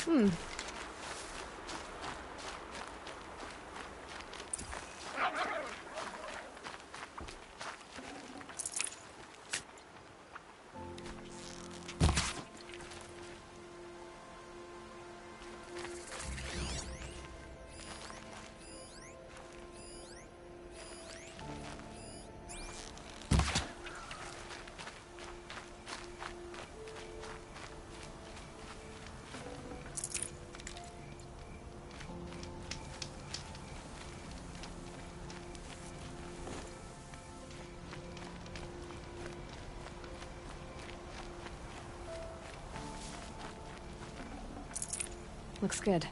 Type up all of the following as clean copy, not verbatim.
Hmm. Looks good.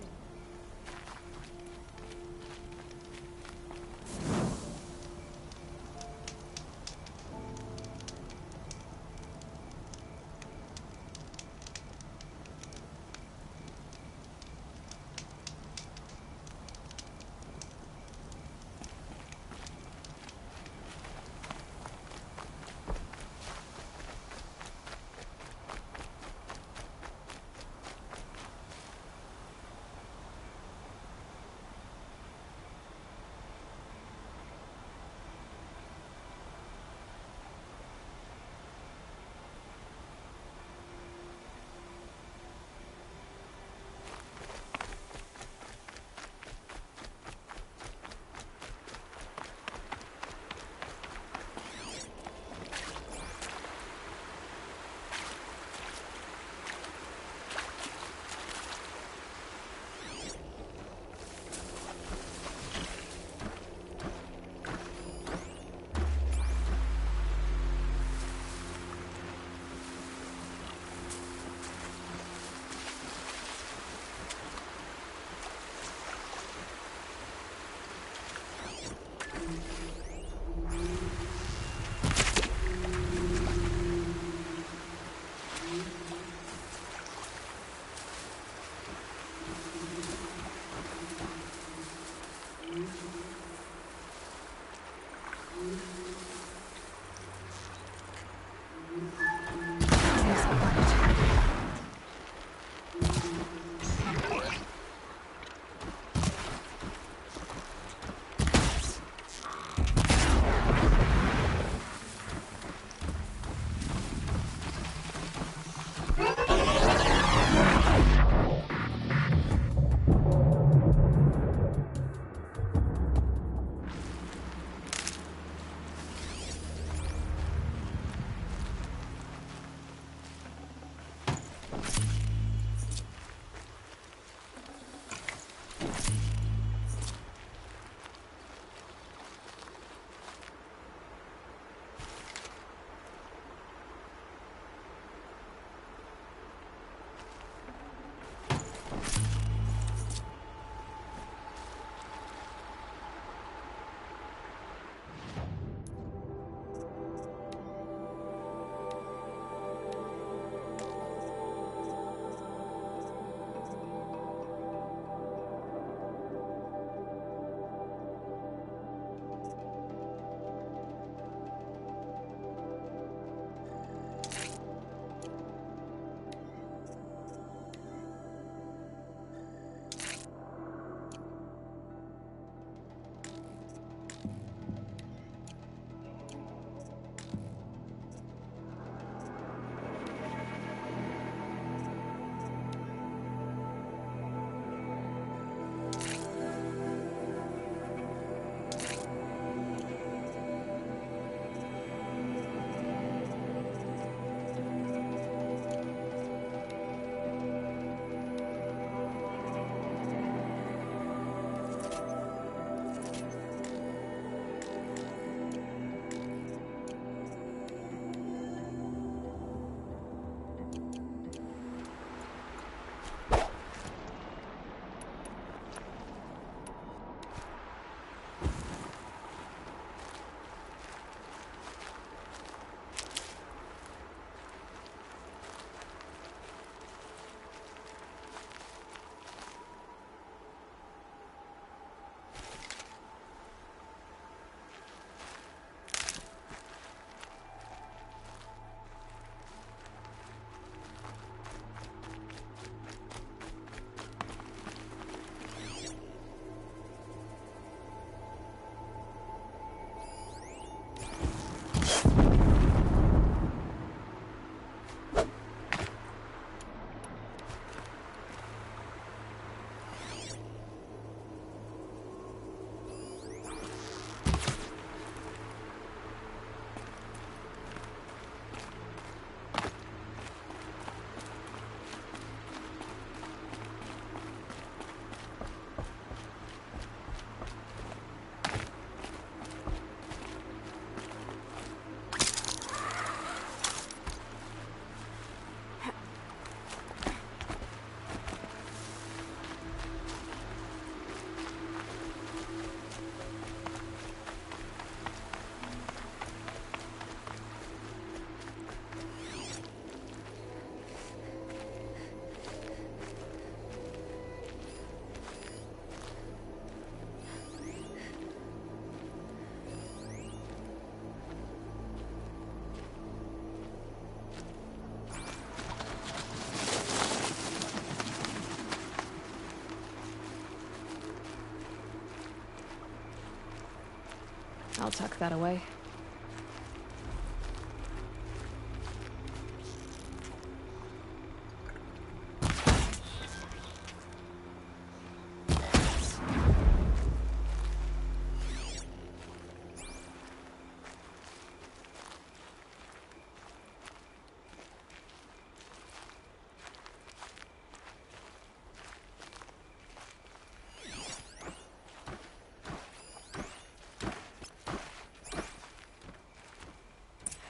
I'll tuck that away.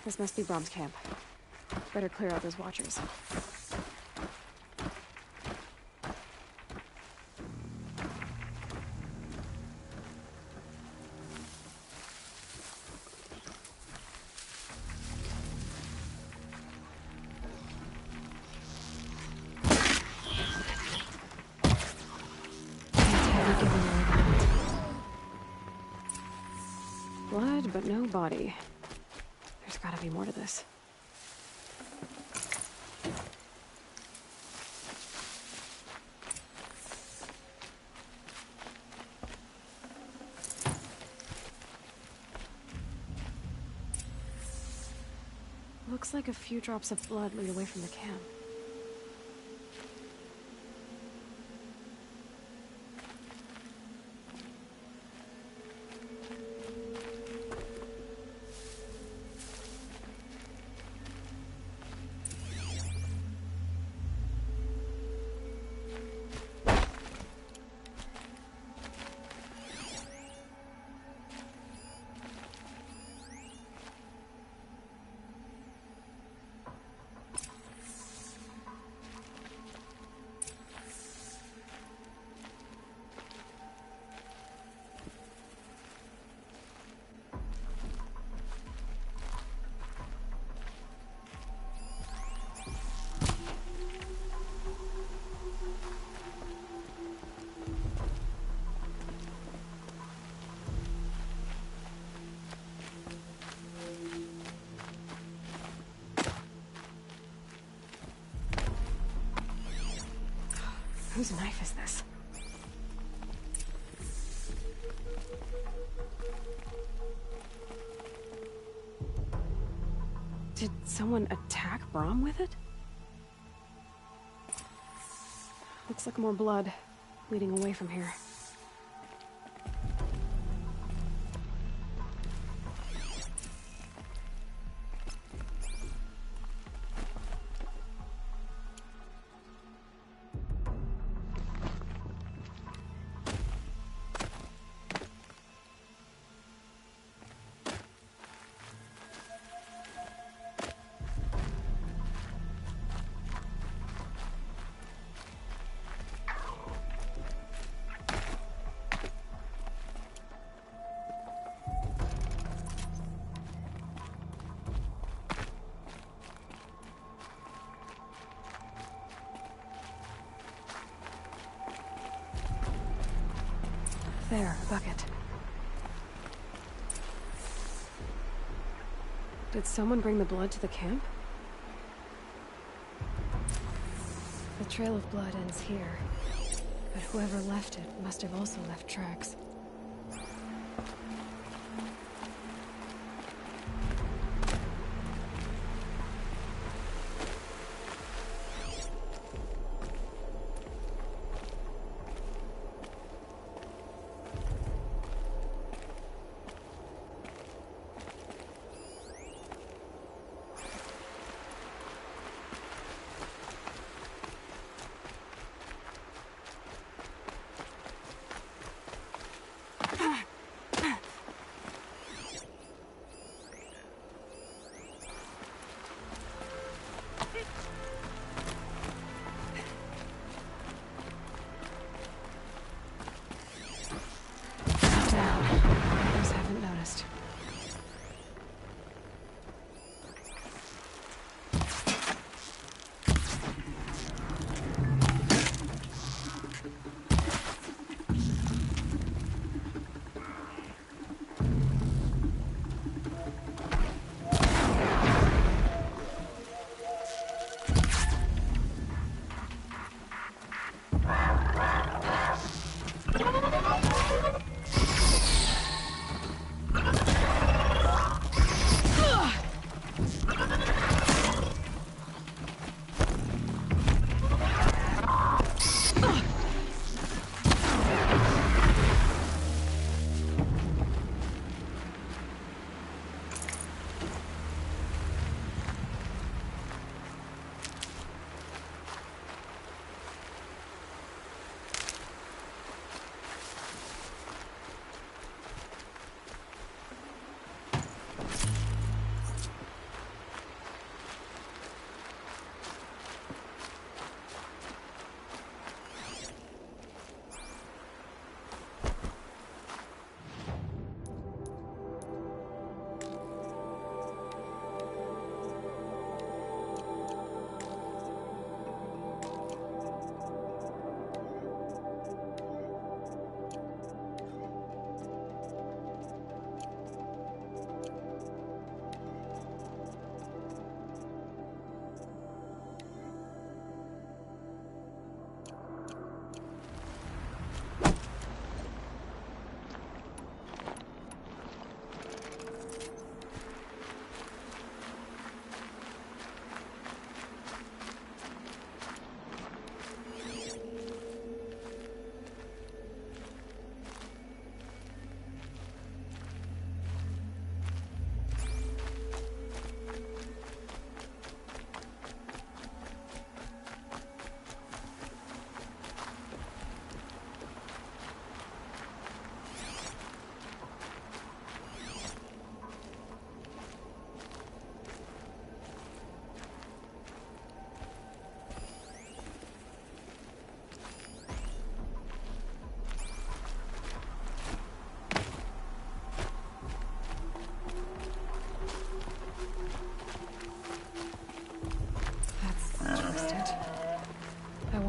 This must be Brom's camp. Better clear out those watchers. Blood, but no body. There's gotta be more to this. Looks like a few drops of blood lead away from the camp. Whose knife is this? Did someone attack Brom with it? Looks like more blood leading away from here. There, a bucket. Did someone bring the blood to the camp? The trail of blood ends here, but whoever left it must have also left tracks.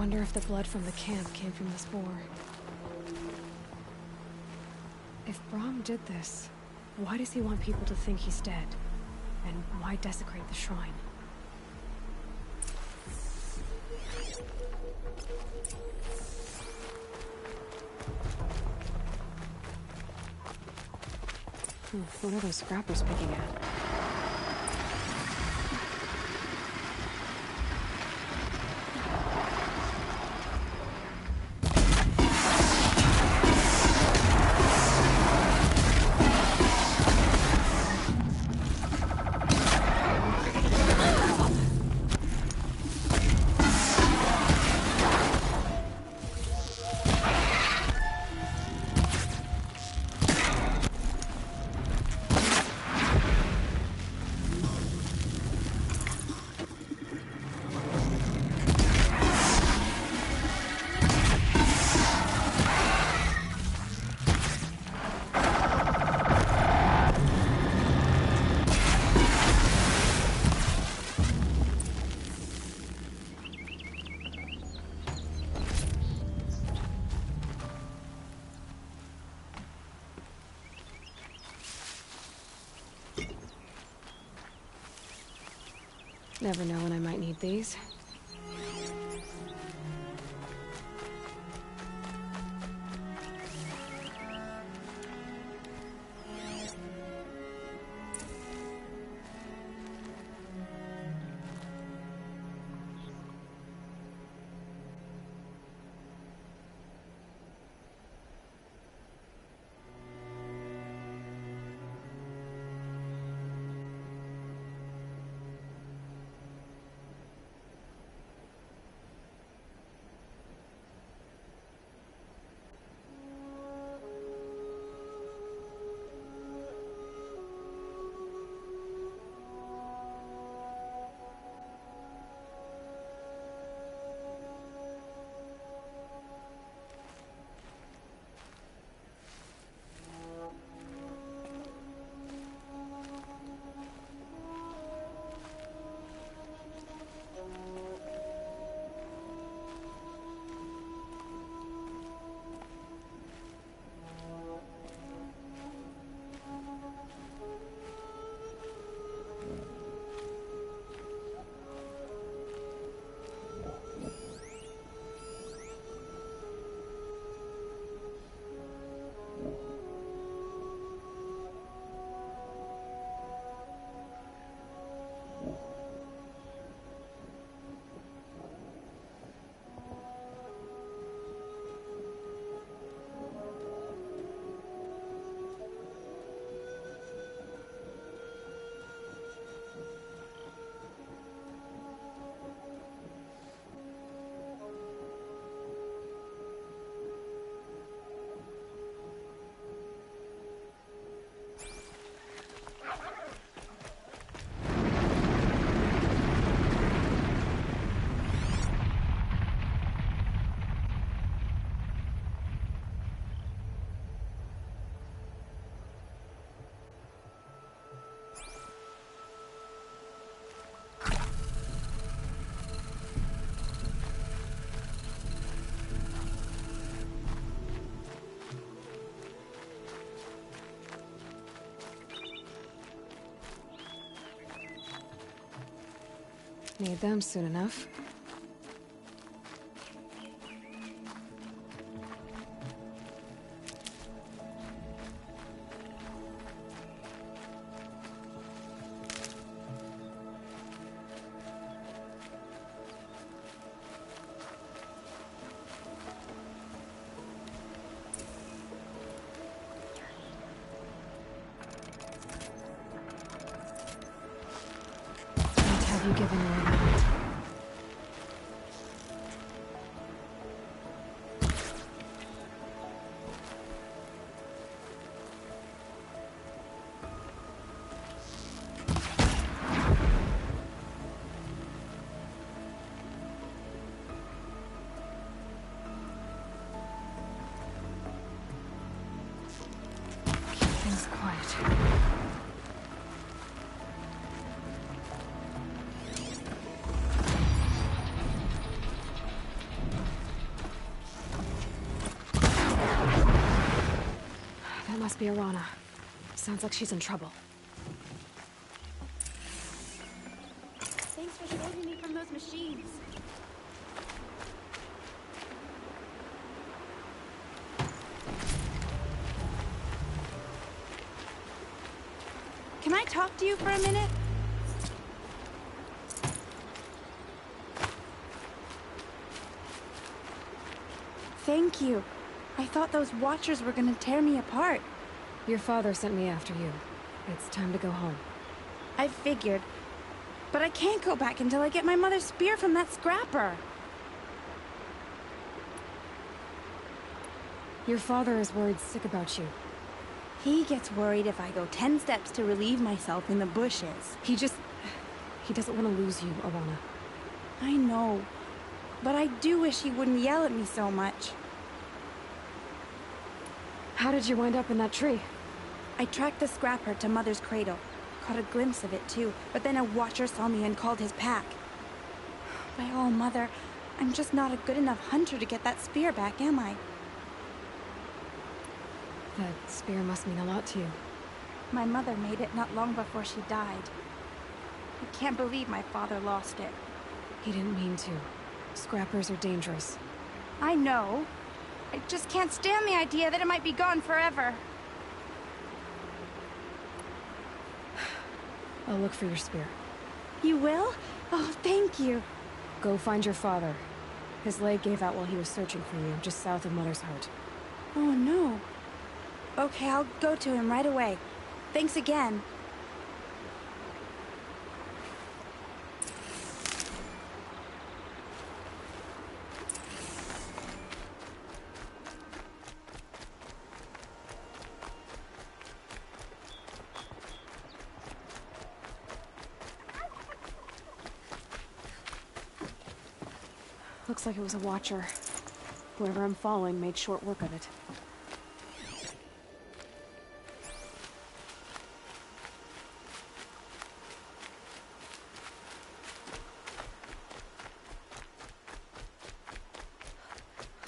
wonder if the blood from the camp came from this boar. If Brahm did this, why does he want people to think he's dead? And why desecrate the shrine? What are those scrappers picking at? Never know when I might need these. Need them soon enough. What have you given me? Must be Arana. Sounds like she's in trouble. Thanks for saving me from those machines. Can I talk to you for a minute? Thank you. I thought those Watchers were gonna tear me apart. Your father sent me after you. It's time to go home. I figured. But I can't go back until I get my mother's spear from that scrapper. Your father is worried sick about you. He gets worried if I go 10 steps to relieve myself in the bushes. He doesn't want to lose you, Arana. I know. But I do wish he wouldn't yell at me so much. How did you wind up in that tree? I tracked the scrapper to Mother's cradle. Caught a glimpse of it too, but then a Watcher saw me and called his pack. By all, Mother, I'm just not a good enough hunter to get that spear back, am I? That spear must mean a lot to you. My mother made it not long before she died. I can't believe my father lost it. He didn't mean to. Scrappers are dangerous. I know. I just can't stand the idea that it might be gone forever. I'll look for your spear. You will? Oh, thank you. Go find your father. His leg gave out while he was searching for you, just south of Mother's Heart. Oh, no. Okay, I'll go to him right away. Thanks again. Looks like it was a Watcher. Whoever I'm following made short work of it.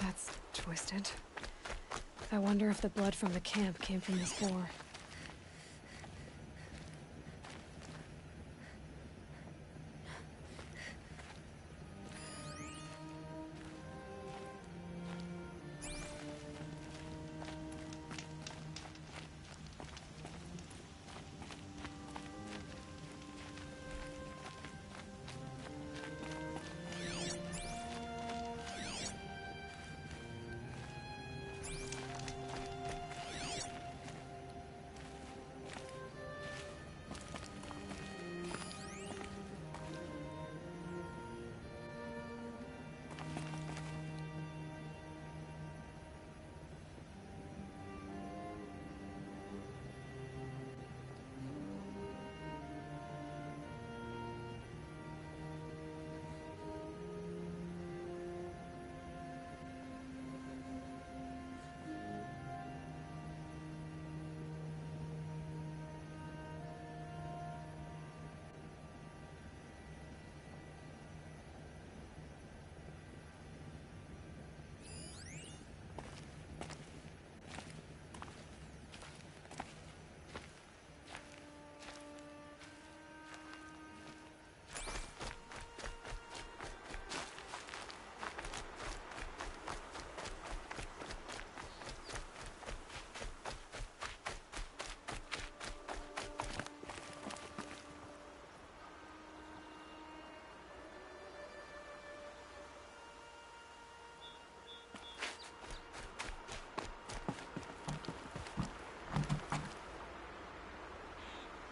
That's twisted. I wonder if the blood from the camp came from this boar.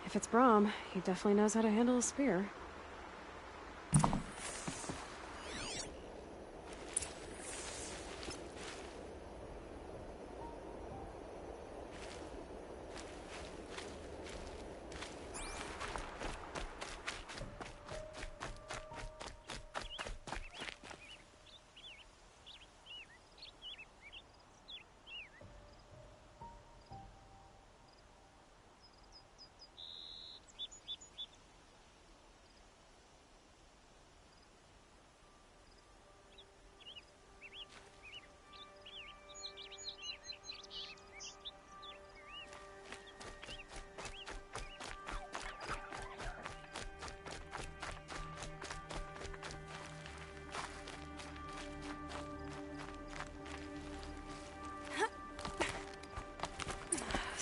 If it's Brahm, he definitely knows how to handle a spear.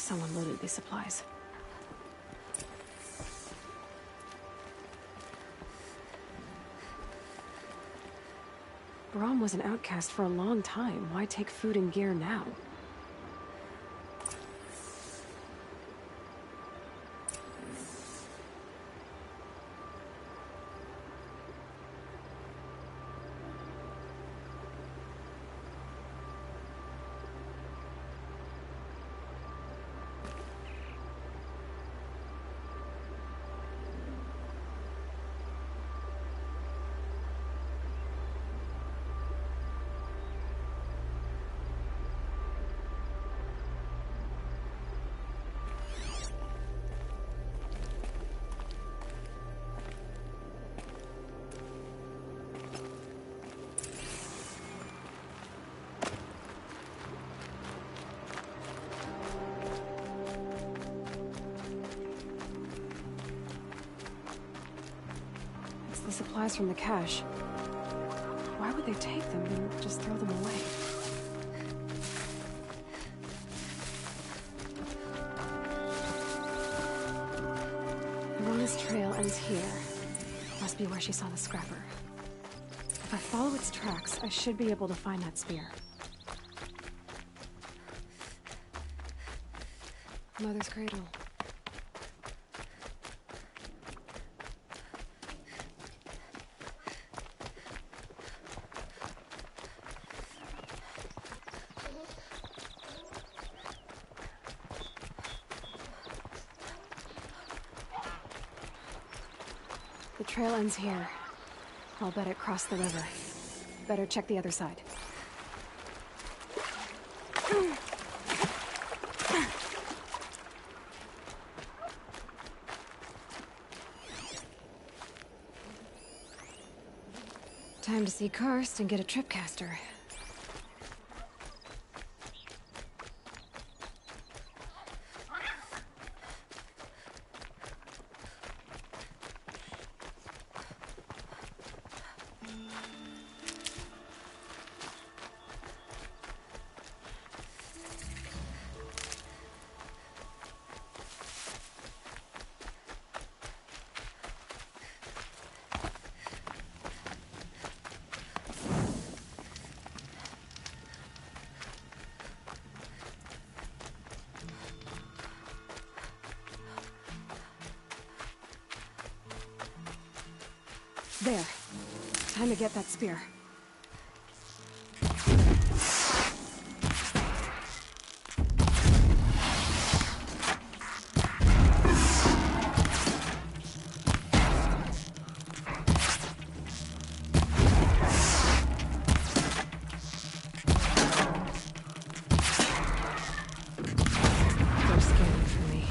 Someone loaded these supplies. Brahm was an outcast for a long time. Why take food and gear now? The supplies from the cache. Why would they take them and just throw them away? Iwana's trail ends here. Must be where she saw the scrapper. If I follow its tracks, I should be able to find that spear. Mother's cradle. The trail ends here. I'll bet it crossed the river. Better check the other side. Time to see Karst and get a tripcaster. There. Time to get that spear. They're scanning for me.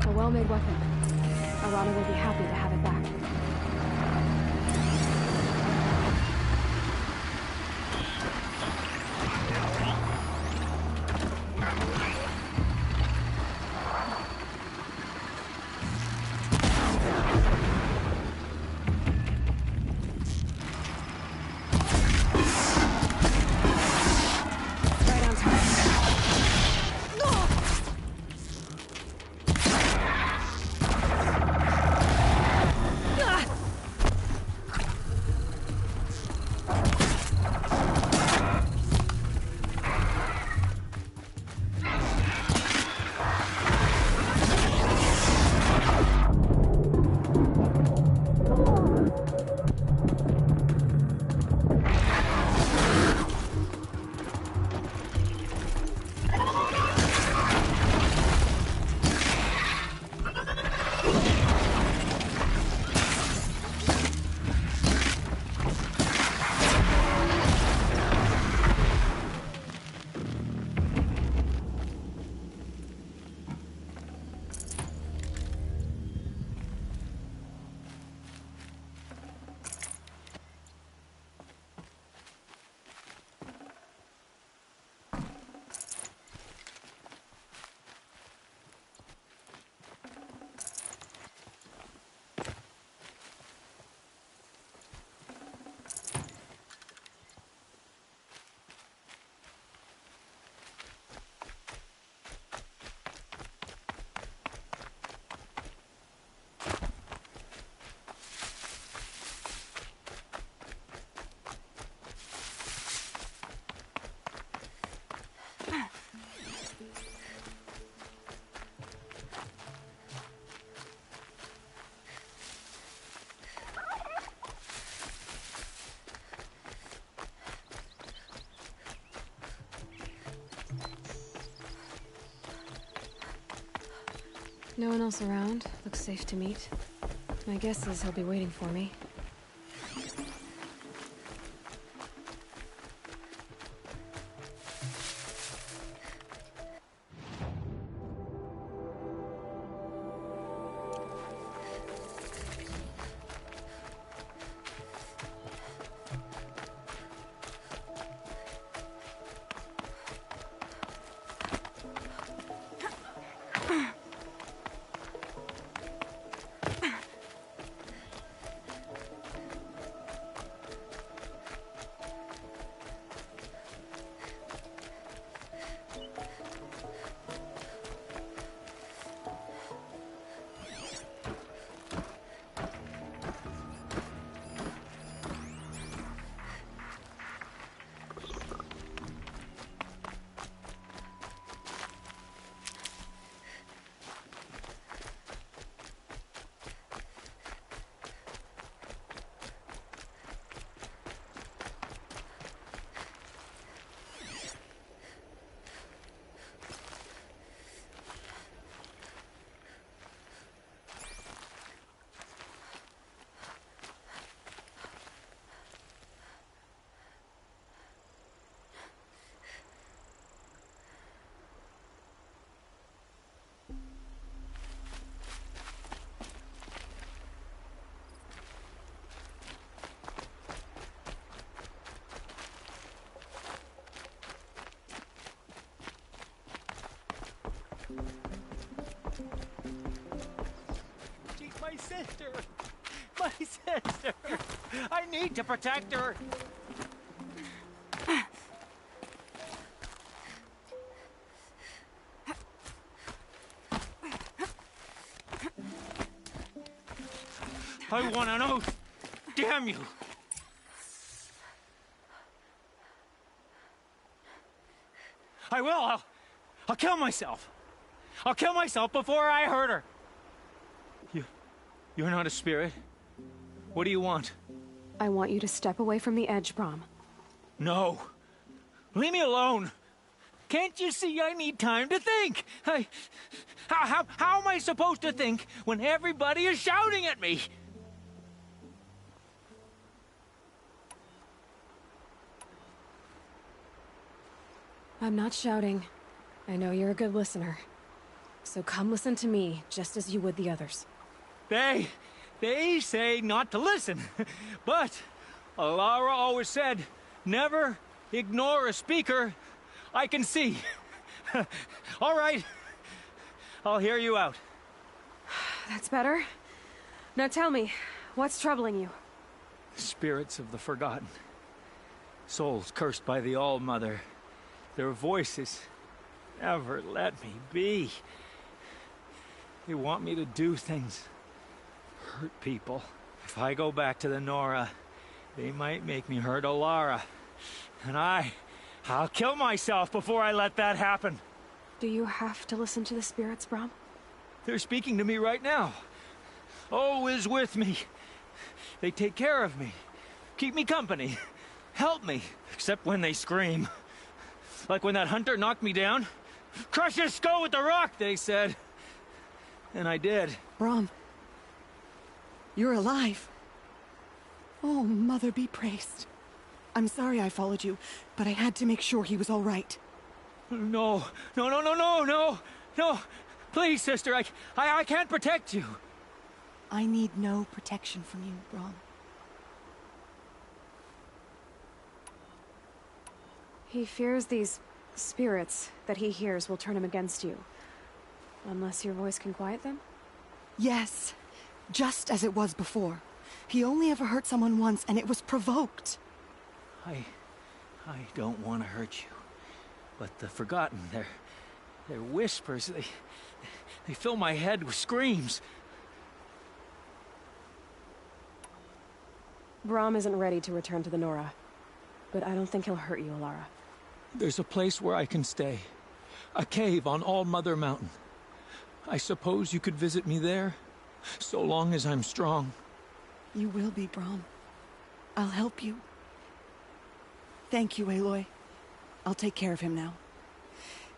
A well-made weapon. Arana will be happy to have it back. Right on time. No one else around. Looks safe to meet. My guess is he'll be waiting for me. She's my sister! My sister! I need to protect her! I want an oath! Damn you! I will! I'll kill myself! I'll kill myself before I hurt her! You're not a spirit. What do you want? I want you to step away from the edge, Brom. No. Leave me alone. Can't you see I need time to think? How am I supposed to think when everybody is shouting at me? I'm not shouting. I know you're a good listener. So come listen to me, just as you would the others. They say not to listen. But Alara always said, never ignore a speaker I can see. All right. I'll hear you out. That's better. Now tell me, what's troubling you? Spirits of the forgotten. Souls cursed by the All-Mother. Their voices never let me be. They want me to do things. Hurt people. If I go back to the Nora, they might make me hurt Alara. And I'll kill myself before I let that happen. Do you have to listen to the spirits, Brom? They're speaking to me right now. O is with me. They take care of me. Keep me company. Help me. Except when they scream. Like when that hunter knocked me down. Crush his skull with the rock, they said. And I did. Brom. You're alive. Oh, Mother be praised. I'm sorry I followed you, but I had to make sure he was all right. No. Please, sister, I can't protect you. I need no protection from you, Brom. He fears these spirits that he hears will turn him against you. Unless your voice can quiet them? Yes, just as it was before. He only ever hurt someone once, and it was provoked. I don't want to hurt you. But the Forgotten, their whispers, they fill my head with screams. Brom isn't ready to return to the Nora. But I don't think he'll hurt you, Alara. There's a place where I can stay. A cave on All-Mother Mountain. I suppose you could visit me there, so long as I'm strong. You will be, Brom. I'll help you. Thank you, Aloy. I'll take care of him now.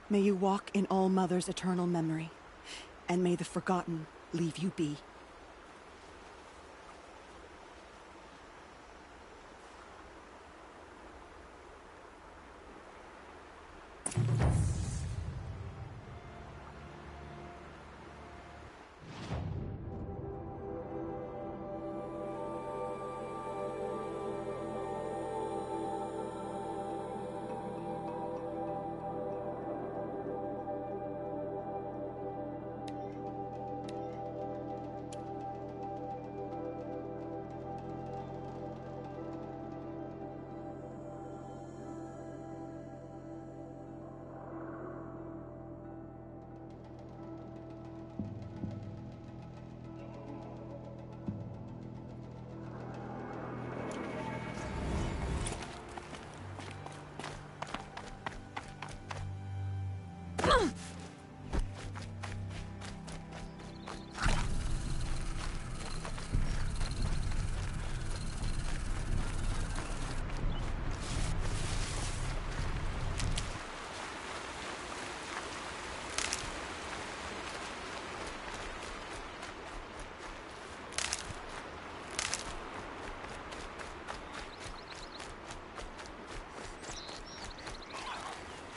May you walk in All-Mother's eternal memory. and may the Forgotten leave you be.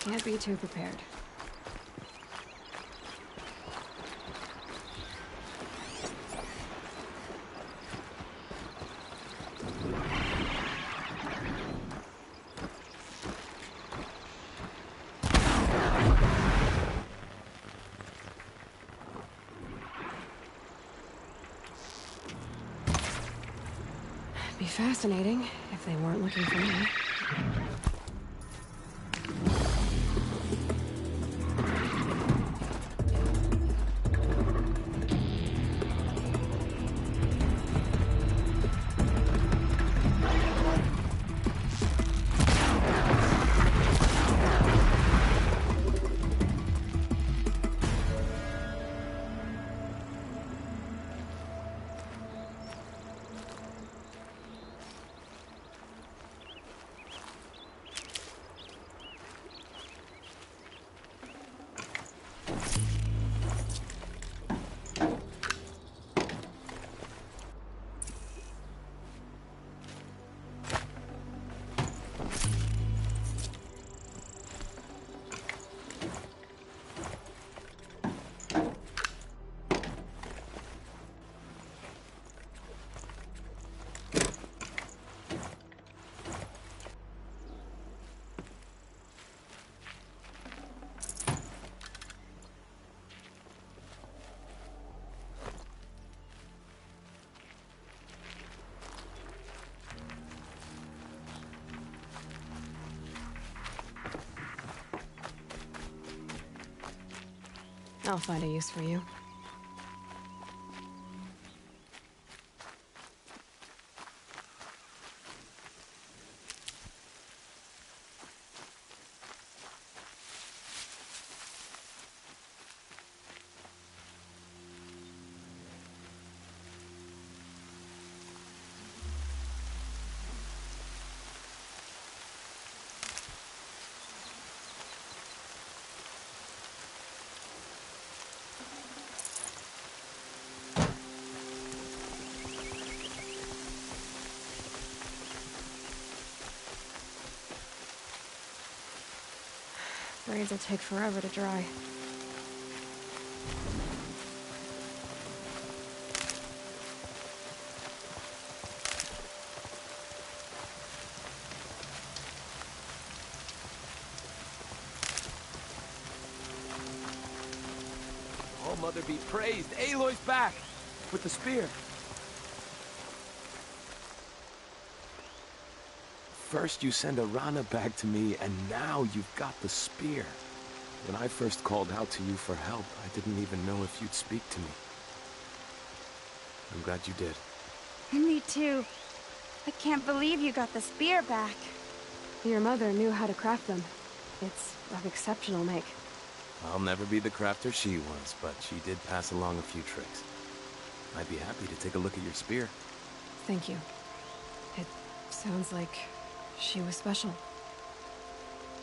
Can't be too prepared. Be fascinating if they weren't looking for me. I'll find a use for you. Braids will take forever to dry. Oh, Mother be praised. Aloy's back! With the spear. First you send Arana back to me, and now you've got the spear. When I first called out to you for help, I didn't even know if you'd speak to me. I'm glad you did. Me too. I can't believe you got the spear back. Your mother knew how to craft them. It's of exceptional make. I'll never be the crafter she was, but she did pass along a few tricks. I'd be happy to take a look at your spear. Thank you. It sounds like she was special.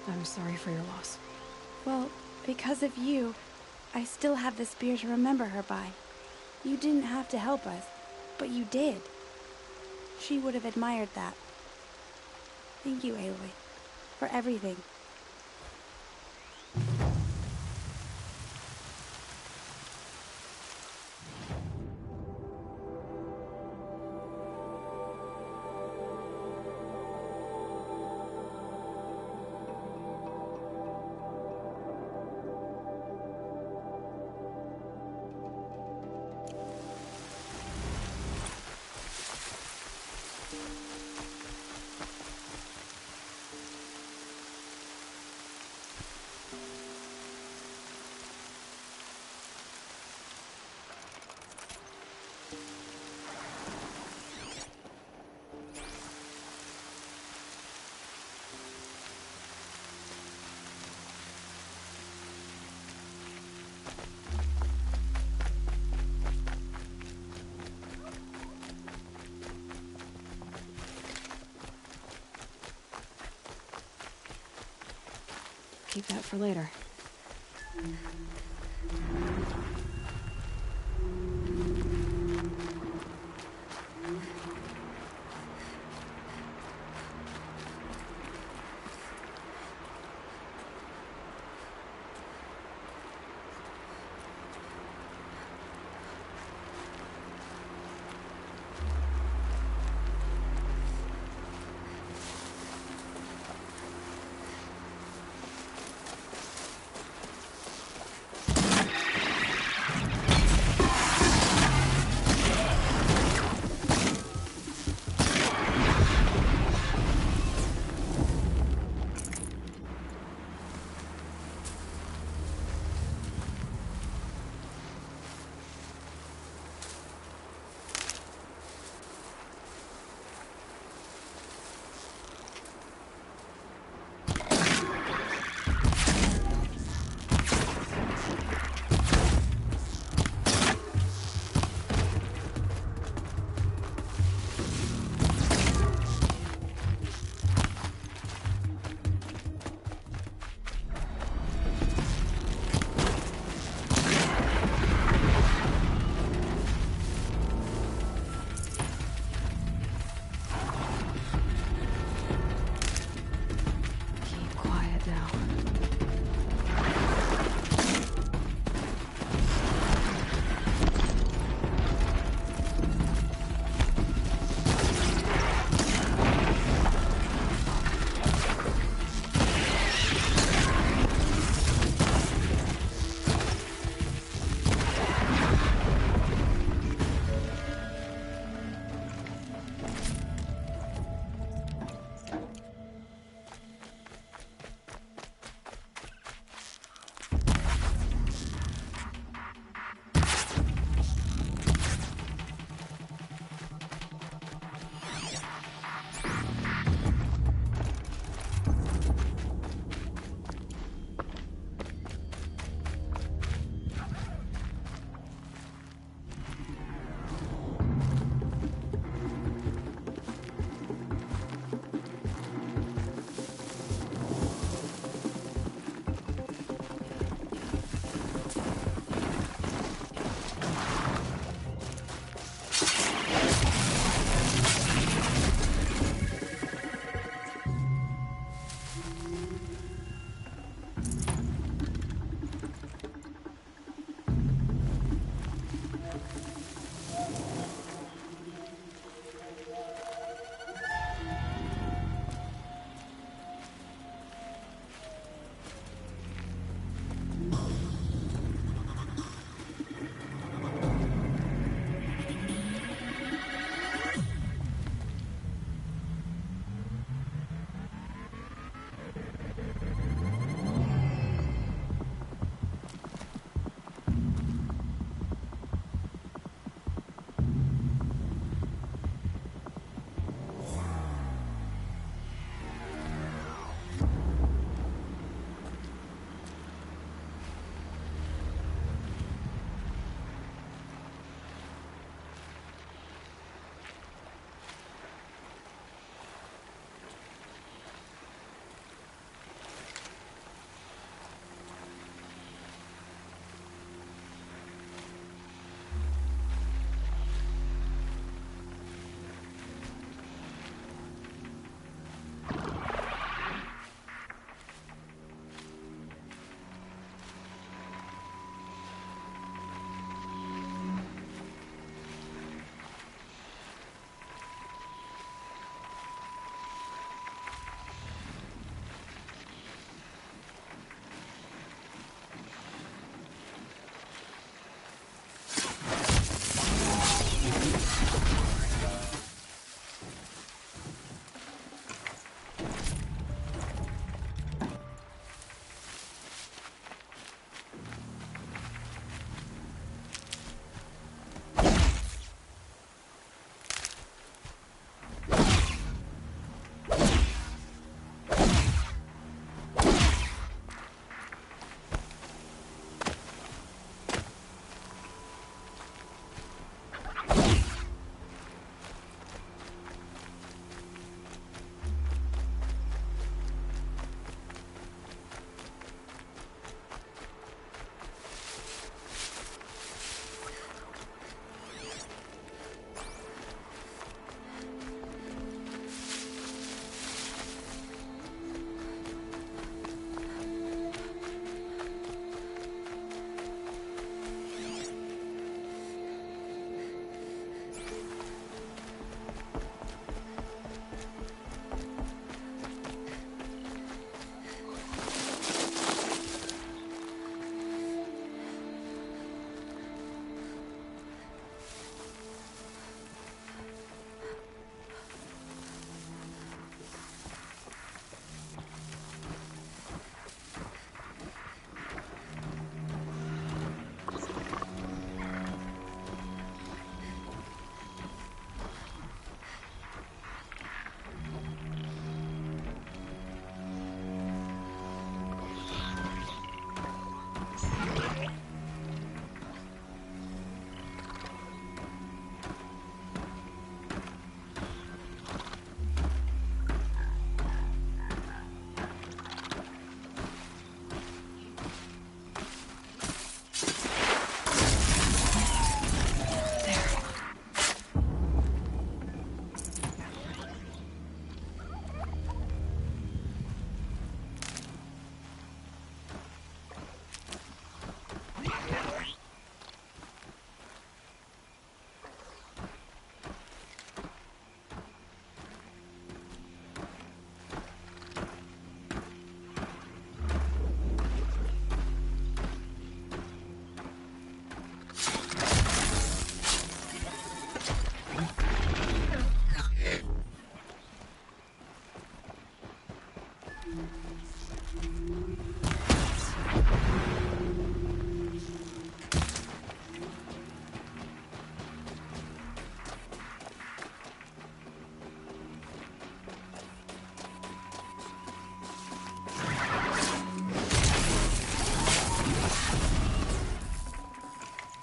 I'm sorry for your loss. Well, because of you, I still have the spear to remember her by. You didn't have to help us, but you did. She would have admired that. Thank you, Aloy, for everything. Keep that for later.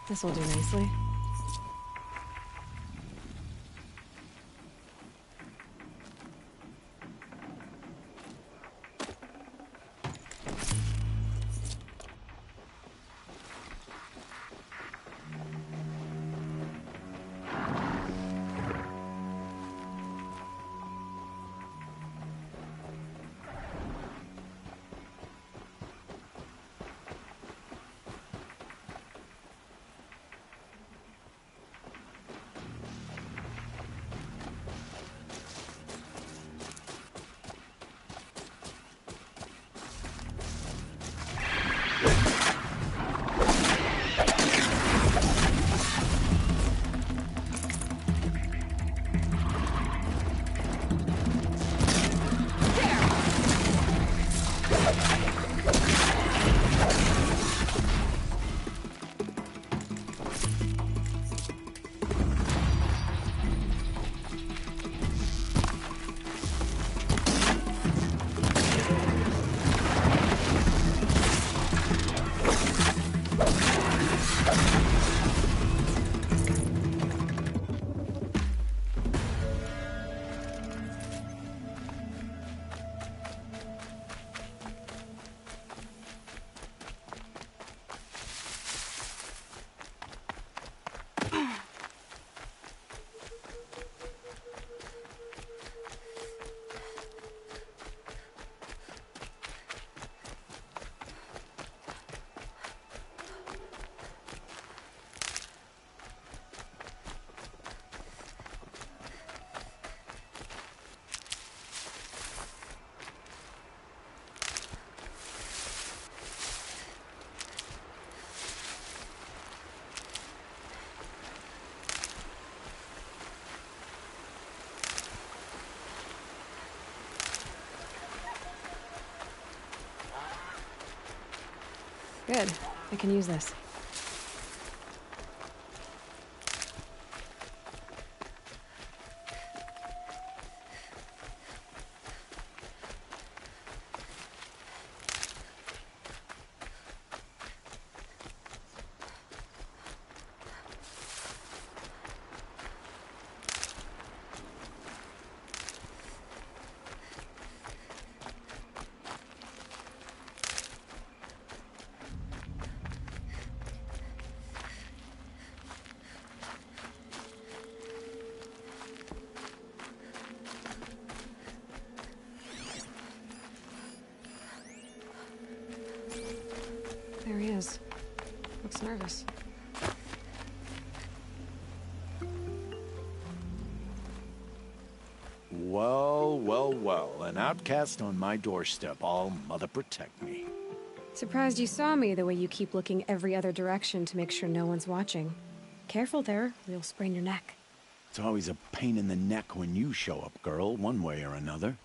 This'll do nicely. Good. I can use this. There he is. Looks nervous. Well, well, well. An outcast on my doorstep. All mother protect me. Surprised you saw me the way you keep looking every other direction to make sure no one's watching. Careful there, or you'll sprain your neck. It's always a pain in the neck when you show up, girl, one way or another.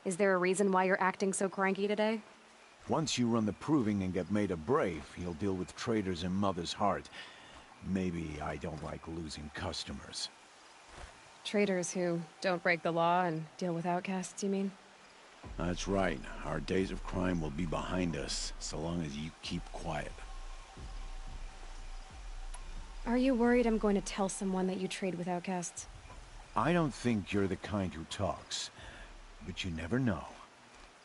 Is there a reason why you're acting so cranky today? Once you run the proving and get made a brave, you'll deal with traitors in Mother's heart. Maybe I don't like losing customers. Traitors who don't break the law and deal with outcasts, you mean? That's right. Our days of crime will be behind us, so long as you keep quiet. Are you worried I'm going to tell someone that you trade with outcasts? I don't think you're the kind who talks, but you never know.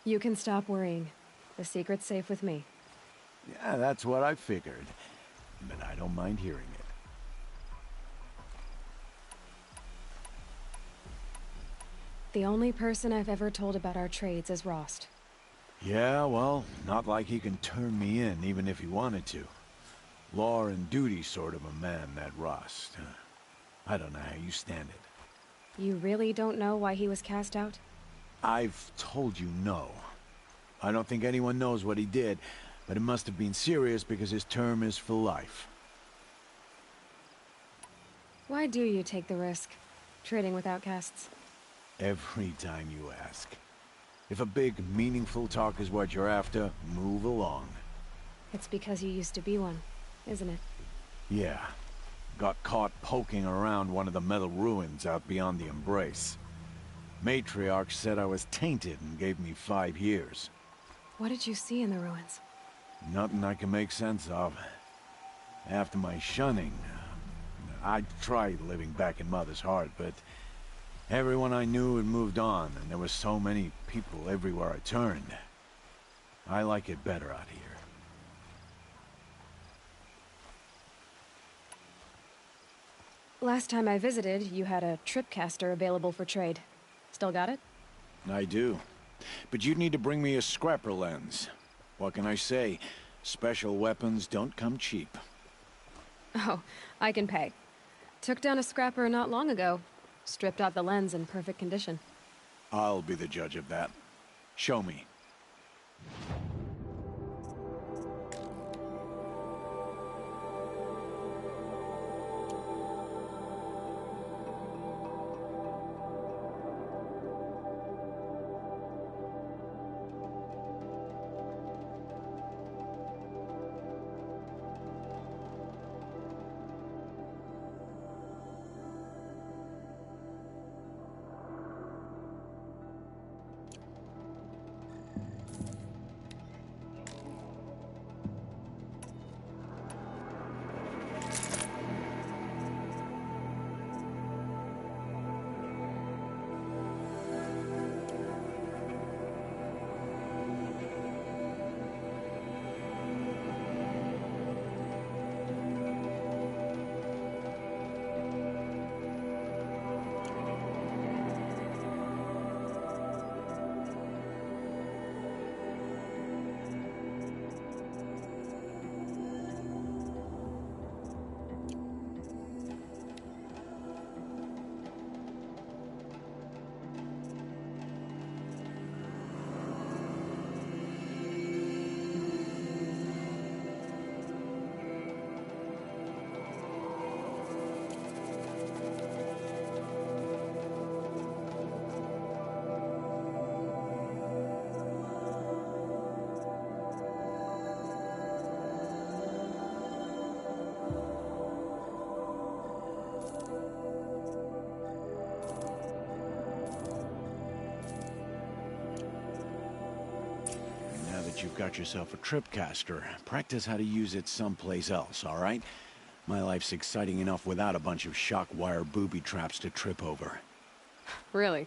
You can stop worrying. The secret's safe with me. Yeah, that's what I figured. But I don't mind hearing it. The only person I've ever told about our trades is Rost. Yeah, well, not like he can turn me in, even if he wanted to. Law and duty sort of a man, that Rost. I don't know how you stand it. You really don't know why he was cast out? I've told you no. I don't think anyone knows what he did, but it must have been serious because his term is for life. Why do you take the risk? trading with outcasts? Every time you ask. If a big, meaningful talk is what you're after, move along. It's because you used to be one, isn't it? Yeah. Got caught poking around one of the metal ruins out beyond the Embrace. Matriarch said I was tainted and gave me 5 years. What did you see in the ruins? Nothing I can make sense of. After my shunning, I tried living back in Mother's heart, but everyone I knew had moved on, and there were so many people everywhere I turned. I like it better out here. Last time I visited, you had a tripcaster available for trade. Still got it? I do. But you'd need to bring me a scrapper lens. What can I say? Special weapons don't come cheap. Oh, I can pay. Took down a scrapper not long ago. Stripped out the lens in perfect condition. I'll be the judge of that. Show me. You've got yourself a tripcaster. Practice how to use it someplace else, all right? My life's exciting enough without a bunch of shock wire booby traps to trip over. Really?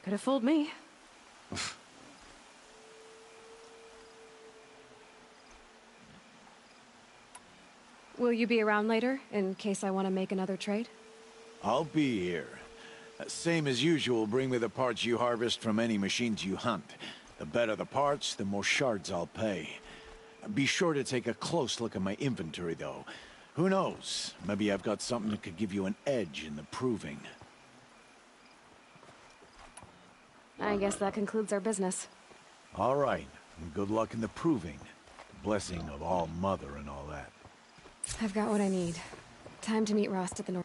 Could have fooled me. Will you be around later, in case I want to make another trade? I'll be here. Same as usual, bring me the parts you harvest from any machines you hunt. The better the parts, the more shards I'll pay. Be sure to take a close look at my inventory, though. Who knows? Maybe I've got something that could give you an edge in the proving. I guess that concludes our business. All right, and good luck in the proving. Blessing of All Mother and all that. I've got what I need. Time to meet Rost at the north.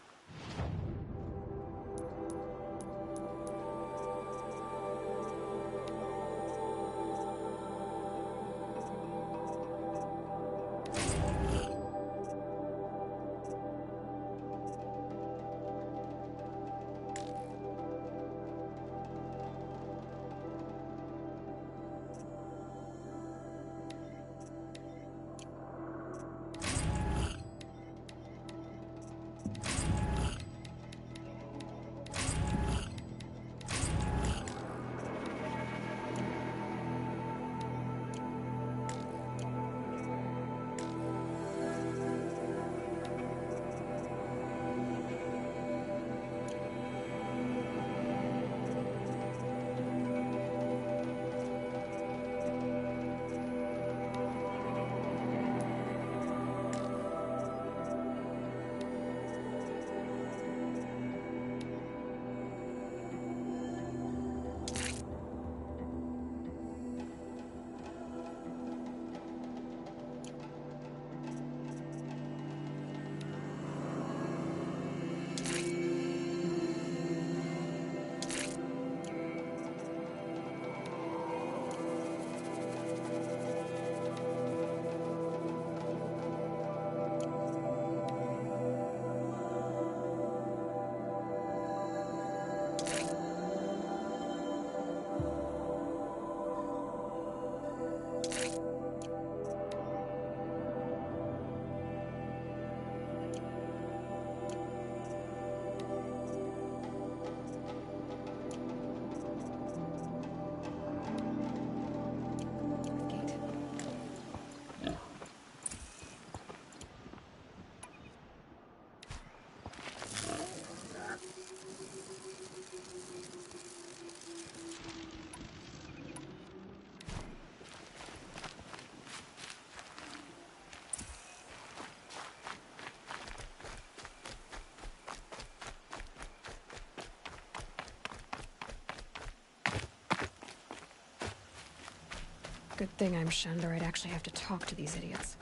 Good thing I'm shunned or I'd actually have to talk to these idiots.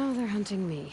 now they're hunting me.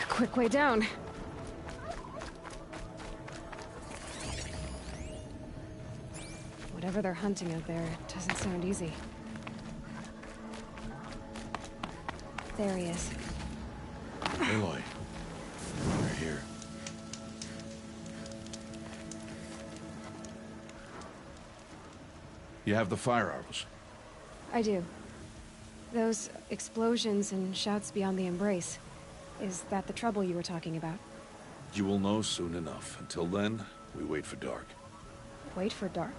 Quick way down. Whatever they're hunting out there, it doesn't sound easy. There he is. Aloy, you're here. You have the fire arrows. I do. Those explosions and shouts beyond the embrace. Is that the trouble you were talking about? You will know soon enough. Until then, we wait for dark. Wait for dark?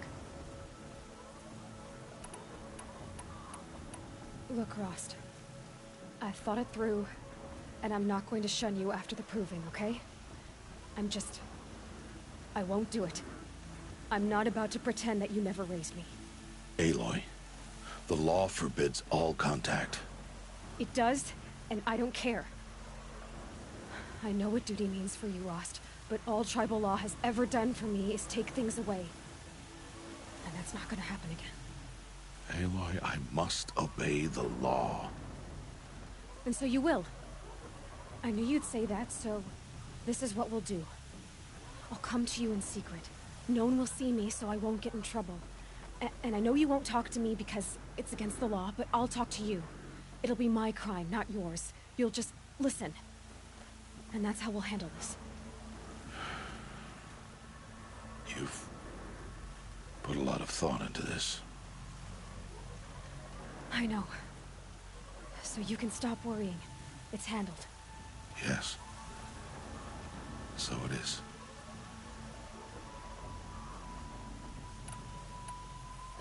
Look, Rost. I've thought it through, and I'm not going to shun you after the proving, okay? I won't do it. I'm not about to pretend that you never raised me. Aloy, the law forbids all contact. It does, and I don't care. I know what duty means for you, Rost, but all tribal law has ever done for me is take things away. And that's not gonna happen again. Aloy, I must obey the law. And so you will. I knew you'd say that, so this is what we'll do. I'll come to you in secret. No one will see me, so I won't get in trouble. And I know you won't talk to me because it's against the law, but I'll talk to you. It'll be my crime, not yours. You'll just listen. And that's how we'll handle this. You've put a lot of thought into this. I know. So you can stop worrying. It's handled. Yes. So it is.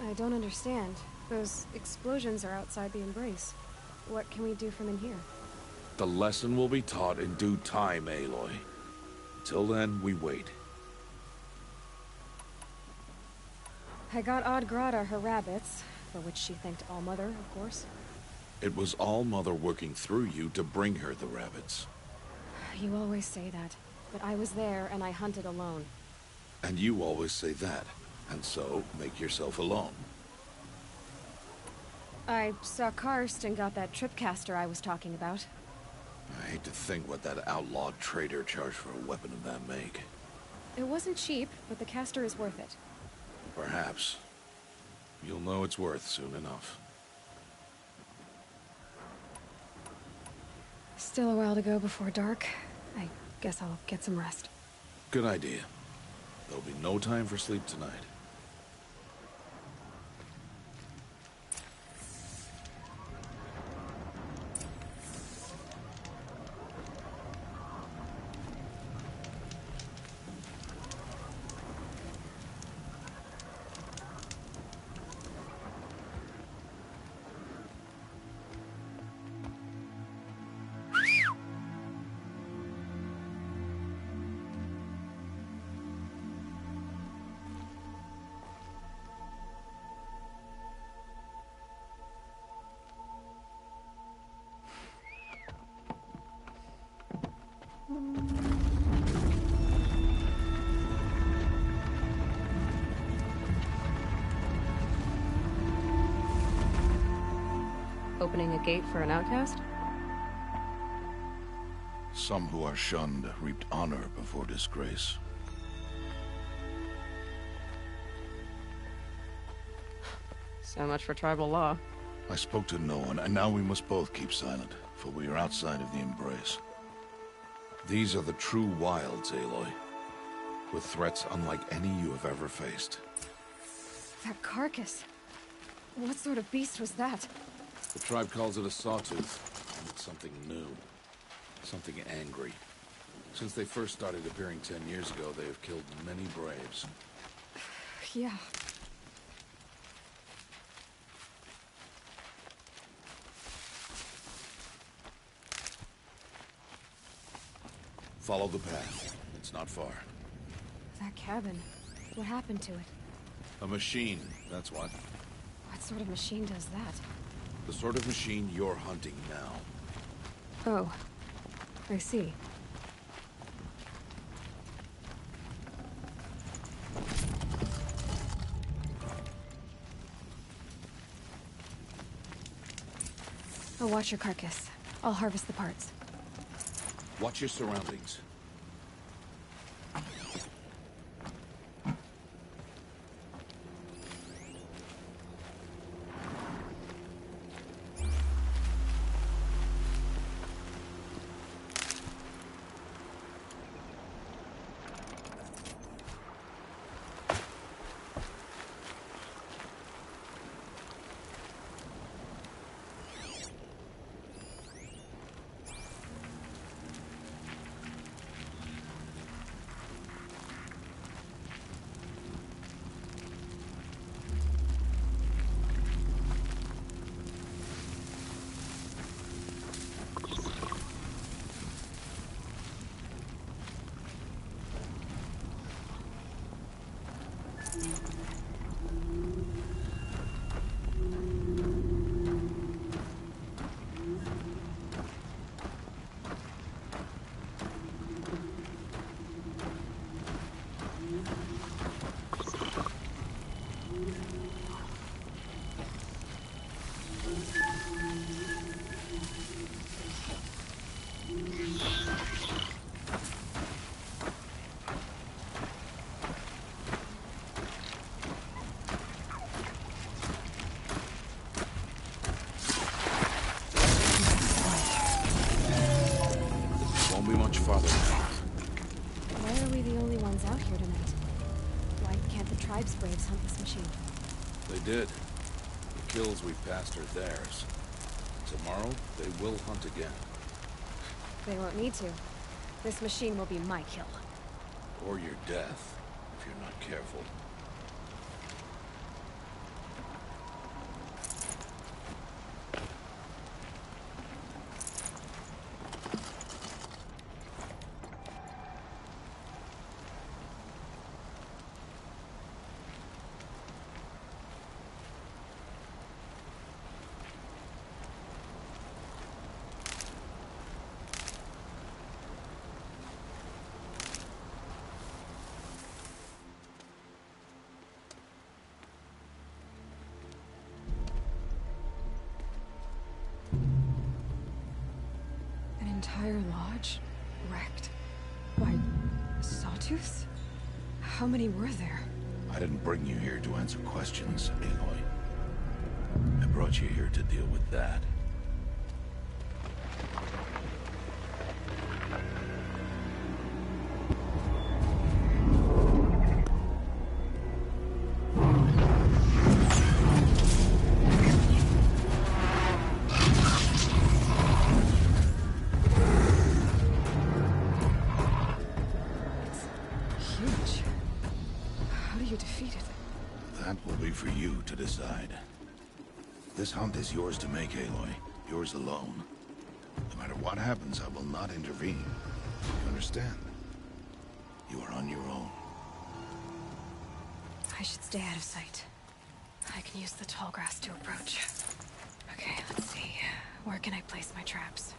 I don't understand. Those explosions are outside the embrace. What can we do from in here? The lesson will be taught in due time, Aloy. Till then, we wait. I got Odd Grata her rabbits, for which she thanked All-Mother, of course. It was All-Mother working through you to bring her the rabbits. You always say that, but I was there and I hunted alone. And you always say that, and so make yourself alone. I saw Karst and got that tripcaster I was talking about. I hate to think what that outlawed trader charged for a weapon of that make. It wasn't cheap, but the caster is worth it. Perhaps. You'll know it's worth soon enough. Still a while to go before dark. I guess I'll get some rest. Good idea. There'll be no time for sleep tonight. Opening a gate for an outcast? Some who are shunned reaped honor before disgrace. So much for tribal law. I spoke to no one, and now we must both keep silent, for we are outside of the embrace. These are the true wilds, Aloy, with threats unlike any you have ever faced. That carcass. What sort of beast was that? The tribe calls it a sawtooth, and it's something new. Something angry. Since they first started appearing 10 years ago, they have killed many braves. Yeah. Follow the path. It's not far. That cabin. What happened to it? A machine, that's what. What sort of machine does that? The sort of machine you're hunting now. Oh. I see. I'll watch your carcass. I'll harvest the parts. Watch your surroundings. Won't be much farther now. Why are we the only ones out here tonight? Why can't the tribe's braves hunt this machine? They did. The kills we've passed are theirs. Tomorrow, they will hunt again. They won't need to. This machine will be my kill. Or your death, if you're not careful. An entire lodge? Wrecked? By sawtooths? How many were there? I didn't bring you here to answer questions, Aloy. I brought you here to deal with that. huge. How do you defeat it? That will be for you to decide. This hunt is yours to make, Aloy. Yours alone. No matter what happens, I will not intervene. You understand? You are on your own. I should stay out of sight. I can use the tall grass to approach. Okay, let's see. Where can I place my traps?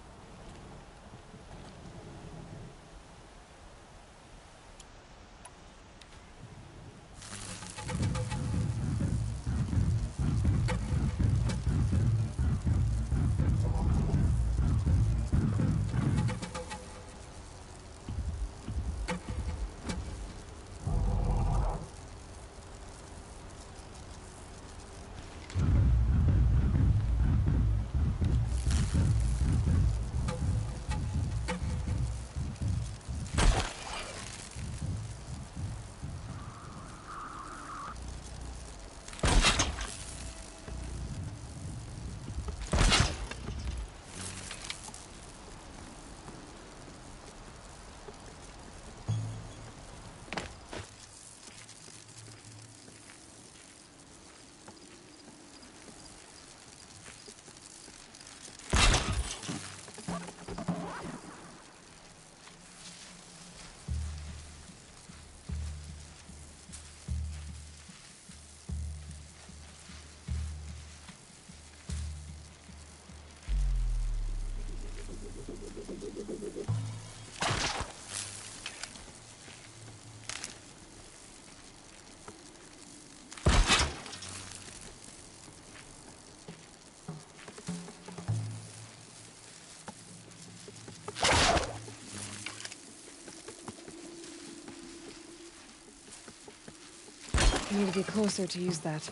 I need to get closer to use that.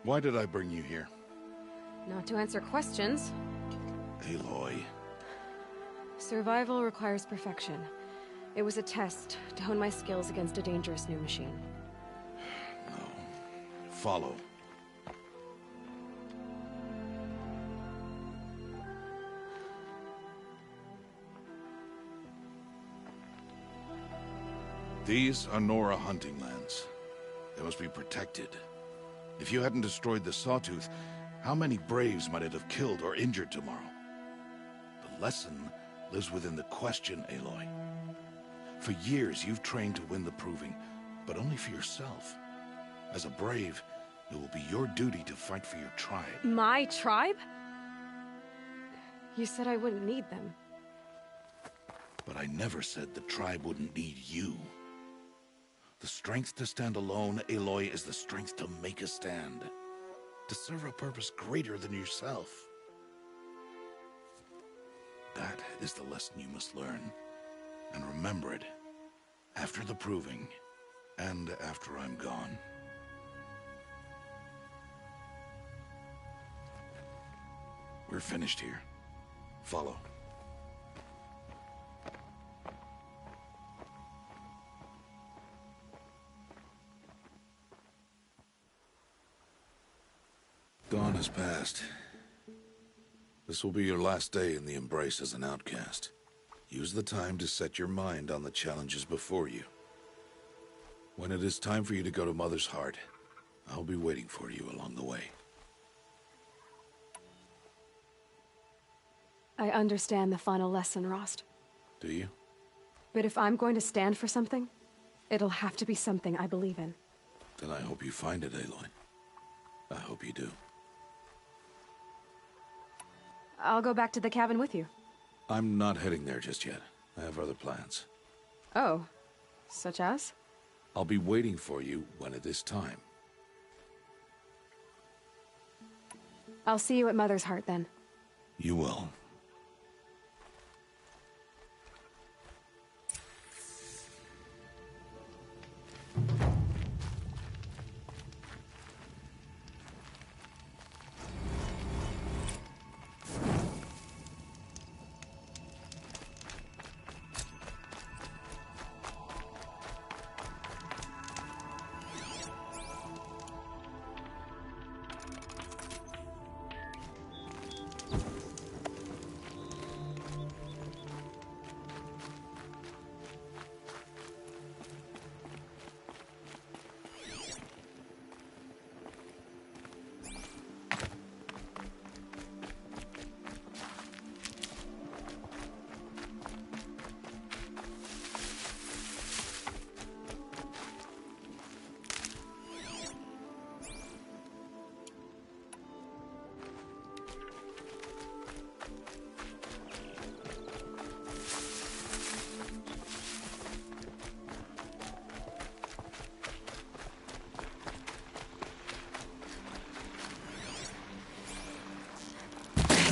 Why did I bring you here? Not to answer questions. Aloy. Survival requires perfection. It was a test to hone my skills against a dangerous new machine. No. Follow. These are Nora hunting lands. They must be protected. If you hadn't destroyed the Sawtooth, how many Braves might it have killed or injured tomorrow? The lesson lives within the question, Aloy. For years, you've trained to win the Proving, but only for yourself. As a Brave, it will be your duty to fight for your tribe. My tribe? You said I wouldn't need them. But I never said the tribe wouldn't need you. The strength to stand alone, Aloy, is the strength to make a stand. To serve a purpose greater than yourself. That is the lesson you must learn. And remember it. After the Proving. And after I'm gone. We're finished here. Follow. Dawn has passed. This will be your last day in the Embrace as an outcast. Use the time to set your mind on the challenges before you. When it is time for you to go to Mother's Heart, I'll be waiting for you along the way. I understand the final lesson, Rost. Do you? But if I'm going to stand for something, it'll have to be something I believe in. Then I hope you find it, Aloy. I hope you do. I'll go back to the cabin with you. I'm not heading there just yet. I have other plans. Oh, such as? I'll be waiting for you when it is time. I'll see you at Mother's Heart then. You will.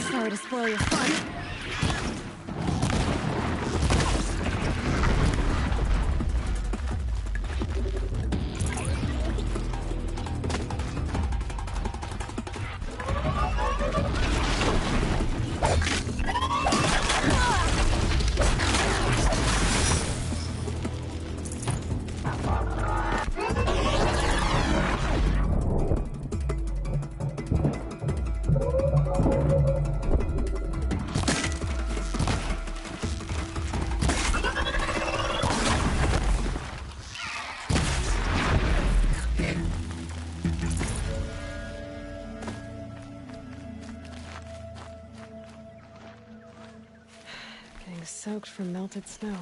Sorry to spoil your fun. Getting soaked from melted snow.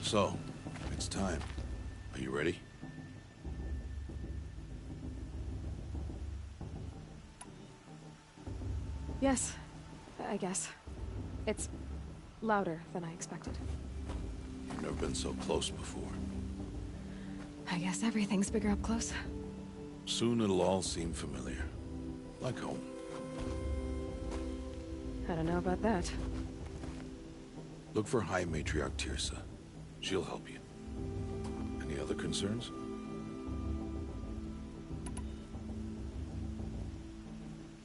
So, it's time. Are you ready? Yes, I guess. It's louder than I expected. You've never been so close before. I guess everything's bigger up close. Soon it'll all seem familiar. Like home. I don't know about that. Look for High Matriarch Tirsa. She'll help you. Any other concerns?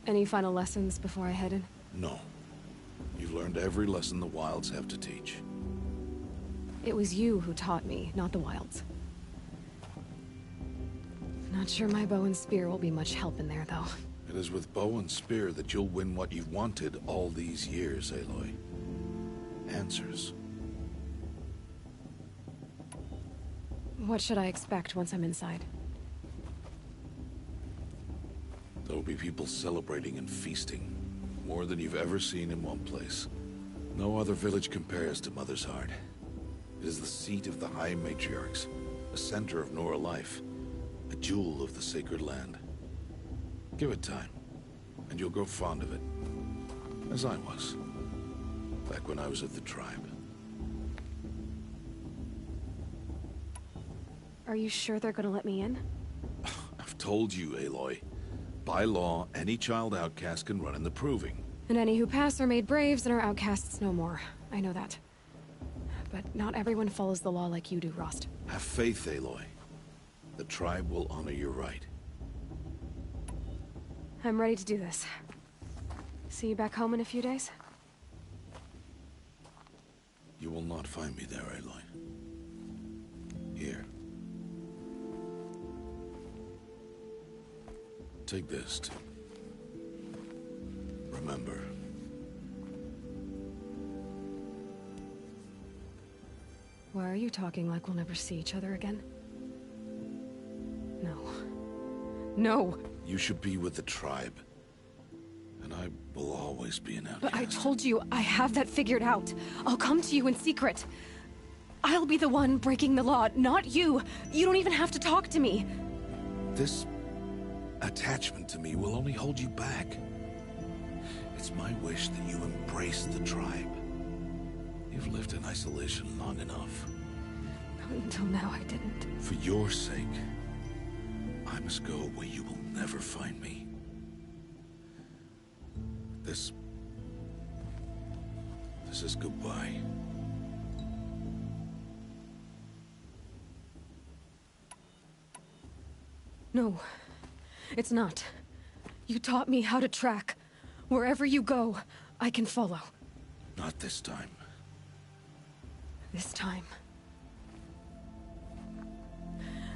Any final lessons before I head in? No. You've learned every lesson the Wilds have to teach. It was you who taught me, not the Wilds. Not sure my bow and spear will be much help in there, though. It is with bow and spear that you'll win what you've wanted all these years, Aloy. Answers. What should I expect once I'm inside? There'll be people celebrating and feasting. More than you've ever seen in one place. No other village compares to Mother's Heart. It is the seat of the High Matriarchs, a center of Nora life, a jewel of the sacred land. Give it time, and you'll grow fond of it. As I was, back when I was of the tribe. Are you sure they're gonna let me in? I've told you, Aloy. By law, any child outcast can run in the Proving. And any who pass are made braves and are outcasts no more. I know that. But not everyone follows the law like you do, Rost. Have faith, Aloy. The tribe will honor your right. I'm ready to do this. See you back home in a few days? You will not find me there, Aloy. Here. Take this, too. Remember. Why are you talking like we'll never see each other again? No. No! You should be with the tribe. And I will always be an outcast. But I told you, I have that figured out. I'll come to you in secret. I'll be the one breaking the law, not you. You don't even have to talk to me. This attachment to me will only hold you back. It's my wish that you embrace the tribe. You've lived in isolation long enough. Until now, I didn't. For your sake, I must go where you will never find me. This is goodbye. No, it's not. You taught me how to track. Wherever you go, I can follow. Not this time. This time.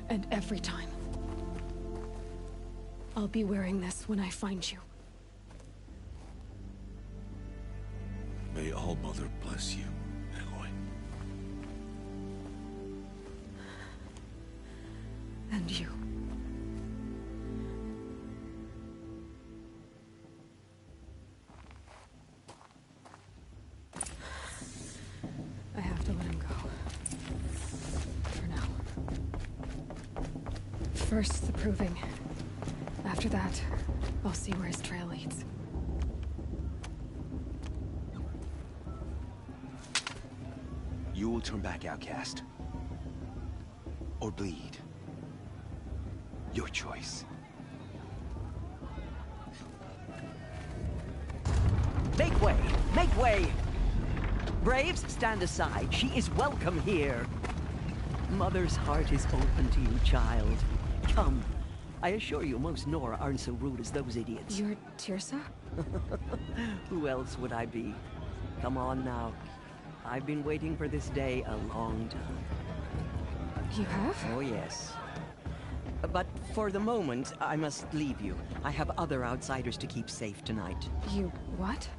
And every time. I'll be wearing this when I find you. May All Mother bless you, Aloy. And you. I have to let him go. For now. First, the Proving. After that, I'll see where his trail leads. You will turn back outcast. Or bleed. Your choice. Make way! Make way! Braves, stand aside. She is welcome here. Mother's heart is open to you, child. Come. I assure you, most Nora aren't so rude as those idiots. You're Tirsa? Who else would I be? Come on now. I've been waiting for this day a long time. You have? Oh, yes. But for the moment, I must leave you. I have other outsiders to keep safe tonight. You what?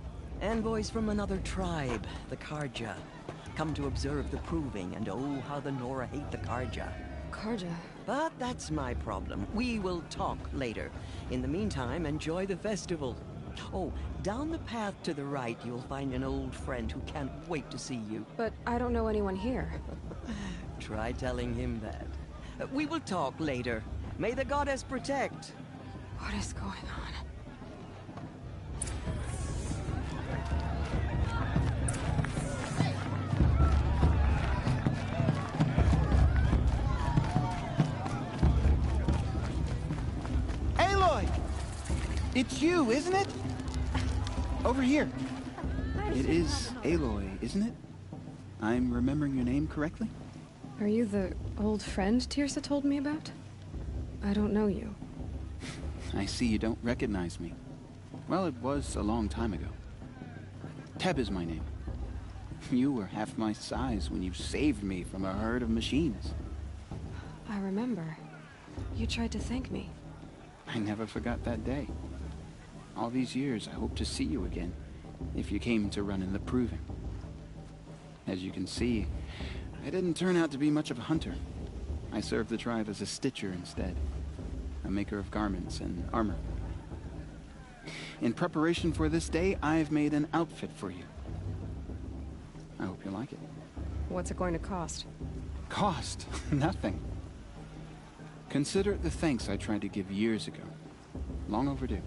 Envoys from another tribe, the Karja. Come to observe the Proving, and oh, how the Nora hate the Karja. Karja? But that's my problem. We will talk later. In the meantime, enjoy the festival. Oh, down the path to the right, you'll find an old friend who can't wait to see you. But I don't know anyone here. Try telling him that. We will talk later. May the goddess protect. What is going on? Aloy! It's you, isn't it? Over here. It is Aloy, isn't it? I'm remembering your name correctly? Are you the old friend Tirsa told me about? I don't know you. I see you don't recognize me. Well, it was a long time ago. Teb is my name. You were half my size when you saved me from a herd of machines. I remember. You tried to thank me. I never forgot that day. All these years, I hope to see you again, if you came to run in the Proving. As you can see, I didn't turn out to be much of a hunter. I served the tribe as a stitcher instead, a maker of garments and armor. In preparation for this day, I've made an outfit for you. I hope you like it. What's it going to cost? Cost? Nothing. Consider it the thanks I tried to give years ago. Long overdue.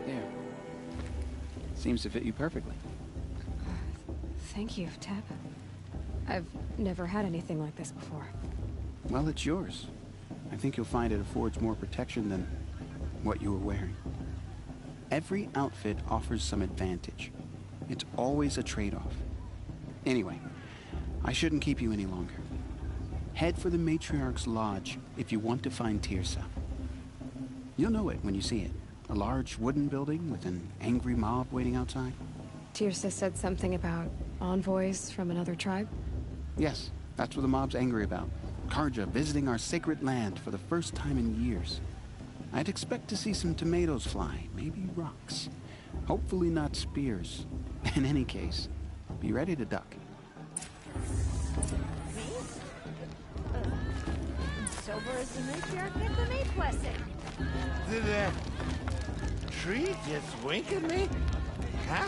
There. Seems to fit you perfectly. Thank you, Teb. I've never had anything like this before. Well, it's yours. I think you'll find it affords more protection than what you were wearing. Every outfit offers some advantage. It's always a trade-off. Anyway, I shouldn't keep you any longer. Head for the Matriarch's Lodge if you want to find Tirsa. You'll know it when you see it. A large wooden building with an angry mob waiting outside. Tirsa said something about envoys from another tribe? Yes, that's what the mob's angry about. Karja visiting our sacred land for the first time in years. I'd expect to see some tomatoes fly, maybe rocks. Hopefully not spears. In any case, be ready to duck. Sober as the matriarch at the maid blessing. Did that tree just wink at me? Huh?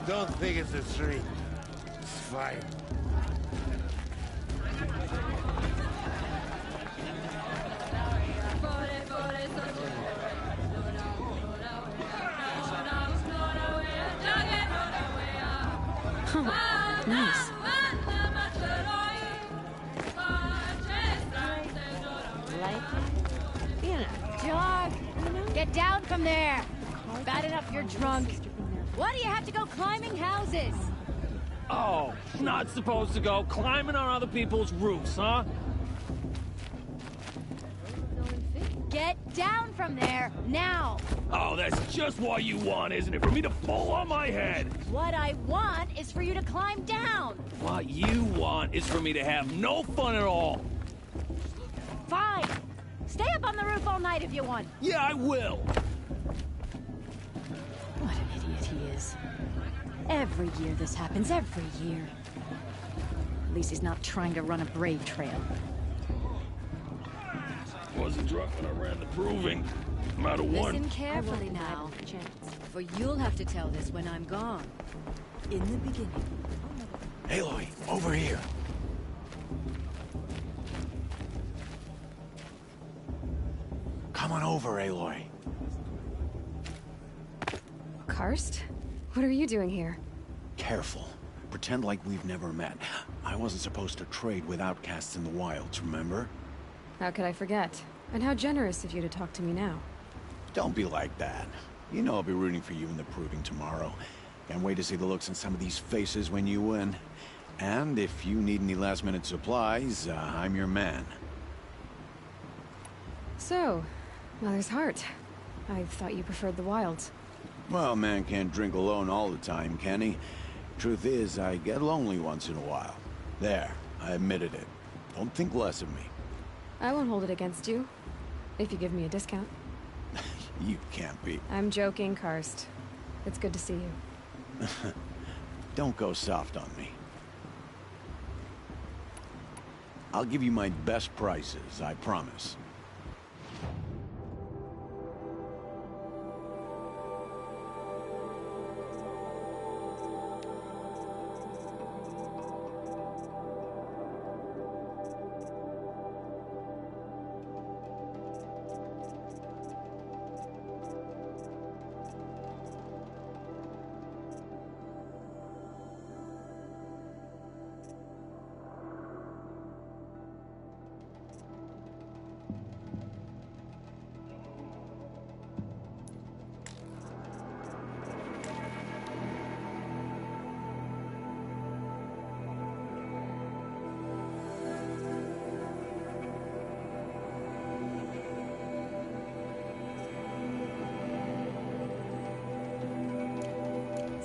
Don't think it's a tree. It's fire. Nice. Dog, get down from there. Bad enough you're drunk. Why do you have to go climbing houses? Oh, not supposed to go climbing on other people's roofs, huh? Get down from there, now. Oh, that's just what you want, isn't it? For me to fall on my head. What I want is for you to climb down. What you want is for me to have no fun at all. Fine. Stay up on the roof all night if you want. Yeah, I will. What an idiot he is. Every year this happens, every year. At least he's not trying to run a brave trail. Wasn't drunk when I ran the Proving. I'm out of one. Listen carefully now, for you'll have to tell this when I'm gone. In the beginning. Aloy, over here. Come on over, Aloy. Karst? What are you doing here? Careful. Pretend like we've never met. I wasn't supposed to trade with outcasts in the wilds, remember? How could I forget? And how generous of you to talk to me now. Don't be like that. You know I'll be rooting for you in the proving tomorrow. Can't wait to see the looks on some of these faces when you win. And if you need any last-minute supplies, I'm your man. So, Mother's Heart. I thought you preferred the wilds. Well, man can't drink alone all the time, can he? Truth is, I get lonely once in a while. There, I admitted it. Don't think less of me. I won't hold it against you. If you give me a discount. You can't be. I'm joking, Karst. It's good to see you. Don't go soft on me. I'll give you my best prices, I promise.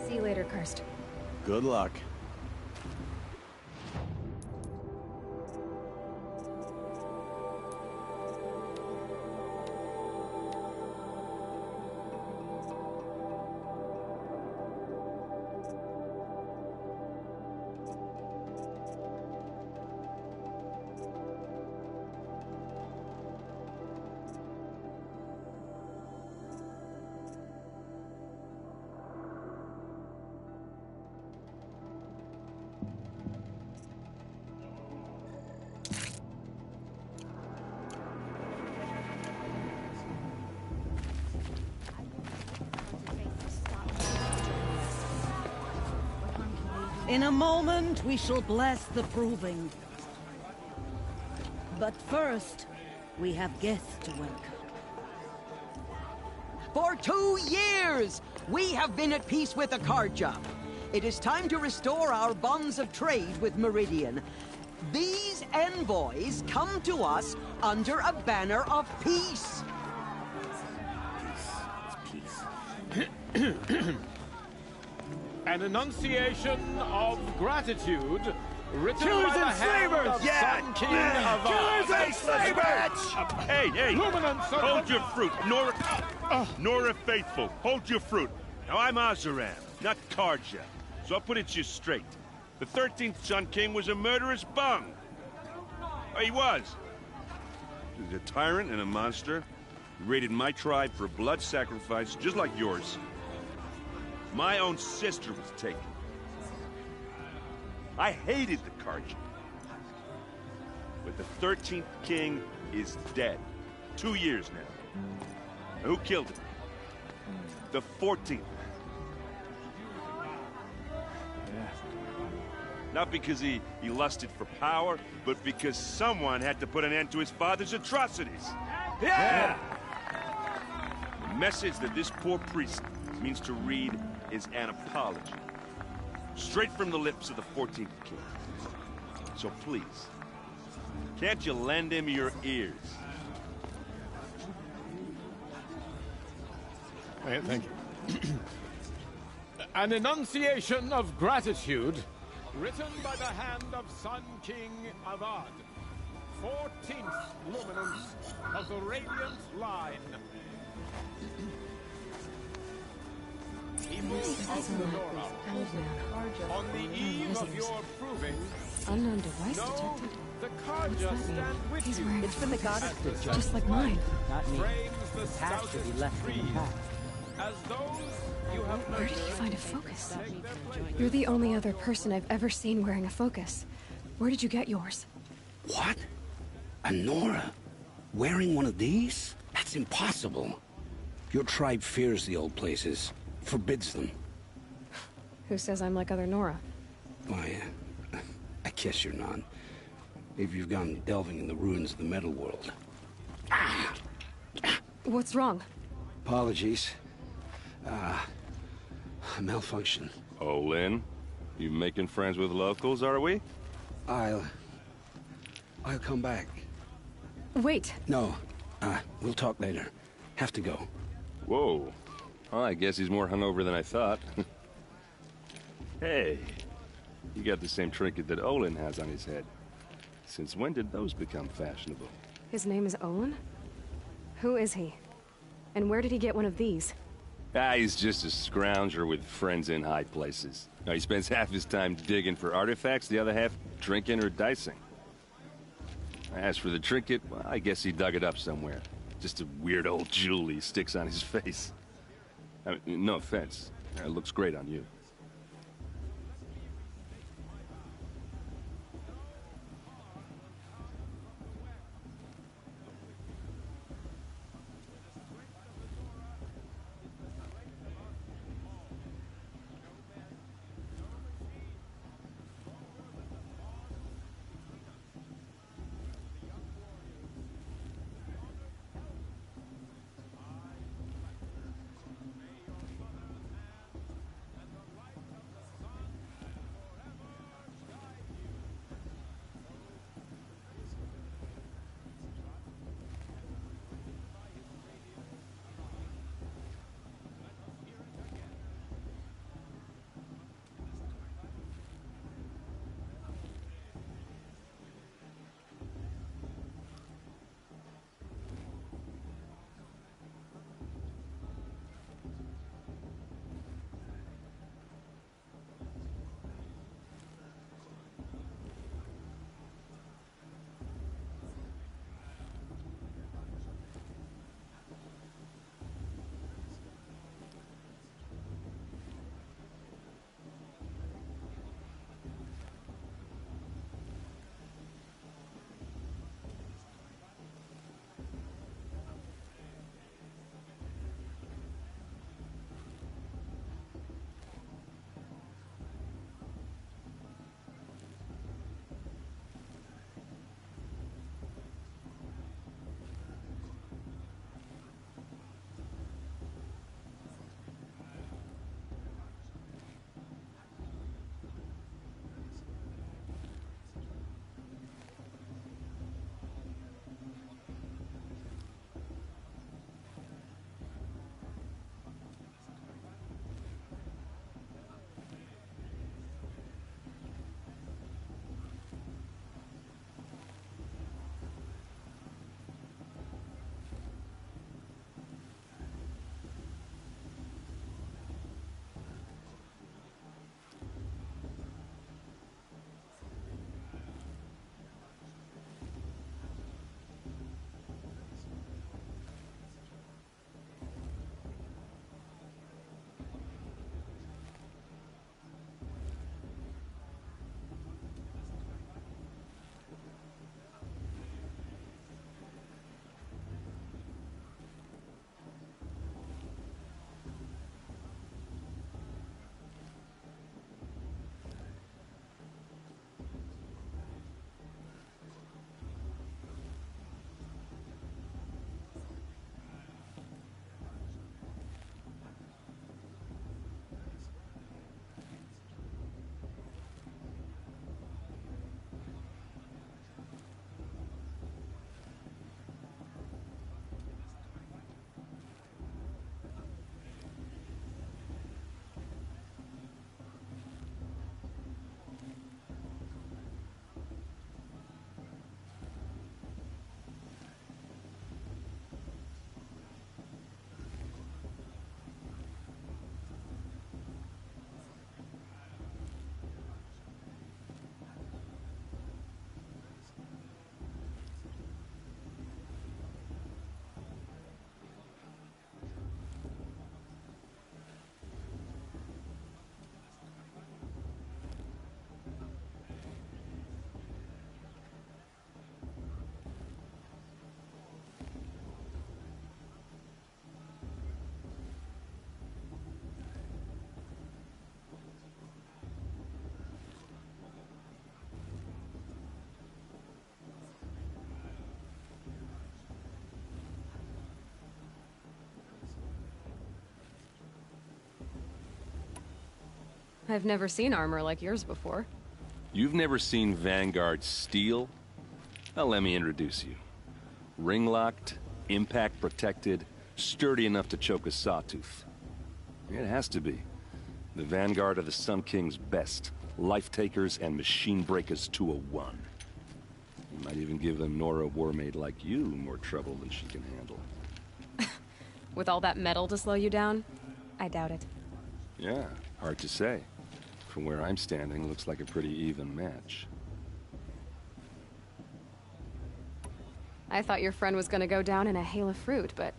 See you later, Karst. Good luck. In a moment, we shall bless the proving. But first, we have guests to welcome. For 2 years, we have been at peace with Akarja. It is time to restore our bonds of trade with Meridian. These envoys come to us under a banner of peace. An enunciation of gratitude written Killers by the and hand slavers! of Sun King of Killers and slavers! Hey, hey! Luminance Hold your fruit, Nora Faithful. Hold your fruit. Now I'm Azaran, not Karja, so I'll put it to you straight. The 13th Sun King was a murderous bung. Oh, he was. He was a tyrant and a monster. He raided my tribe for a blood sacrifice, just like yours. My own sister was taken. I hated the Karja. But the 13th king is dead. 2 years now. And who killed him? The 14th. Not because he lusted for power, but because someone had to put an end to his father's atrocities. Yeah! The message that this poor priest means to read is an apology. Straight from the lips of the 14th king. So please, can't you lend him your ears? Thank you. An enunciation of gratitude written by the hand of Sun King Avad, 14th luminance of the Radiant Line. People of Nora, on the eve of your proving, Unknown device detected. the Karja stand with He's you. wearing It's for the goddess to judge. just like mine. Not me. Frames the The past should be stoutest left in the trees, past. as those you have Where did you nurtured find a focus? take their place. You're the only other person I've ever seen wearing a focus. Where did you get yours? What? A Nora? Wearing one of these? That's impossible. Your tribe fears the old places. forbids them. Who says I'm like other Nora? Why, I guess you're not. If you've gone delving in the ruins of the metal world. What's wrong? Apologies. Malfunction. Oh, Lynn? You making friends with locals, are we? I'll come back. Wait. No. We'll talk later. Have to go. Whoa. Well, I guess he's more hungover than I thought. Hey, you got the same trinket that Olin has on his head. Since when did those become fashionable? His name is Olin? Who is he? And where did he get one of these? He's just a scrounger with friends in high places. Now, he spends half his time digging for artifacts, the other half drinking or dicing. As for the trinket, well, I guess he dug it up somewhere. Just a weird old jewel he sticks on his face. I mean, no offense. It looks great on you. I've never seen armor like yours before. You've never seen Vanguard steel? Well, let me introduce you. Ring-locked, impact-protected, sturdy enough to choke a sawtooth. It has to be. The Vanguard of the Sun King's best. Life-takers and machine breakers to a one. You might even give a Nora warmaid like you more trouble than she can handle. With all that metal to slow you down? I doubt it. Yeah, hard to say. From where I'm standing, looks like a pretty even match. I thought your friend was gonna go down in a hail of fruit, but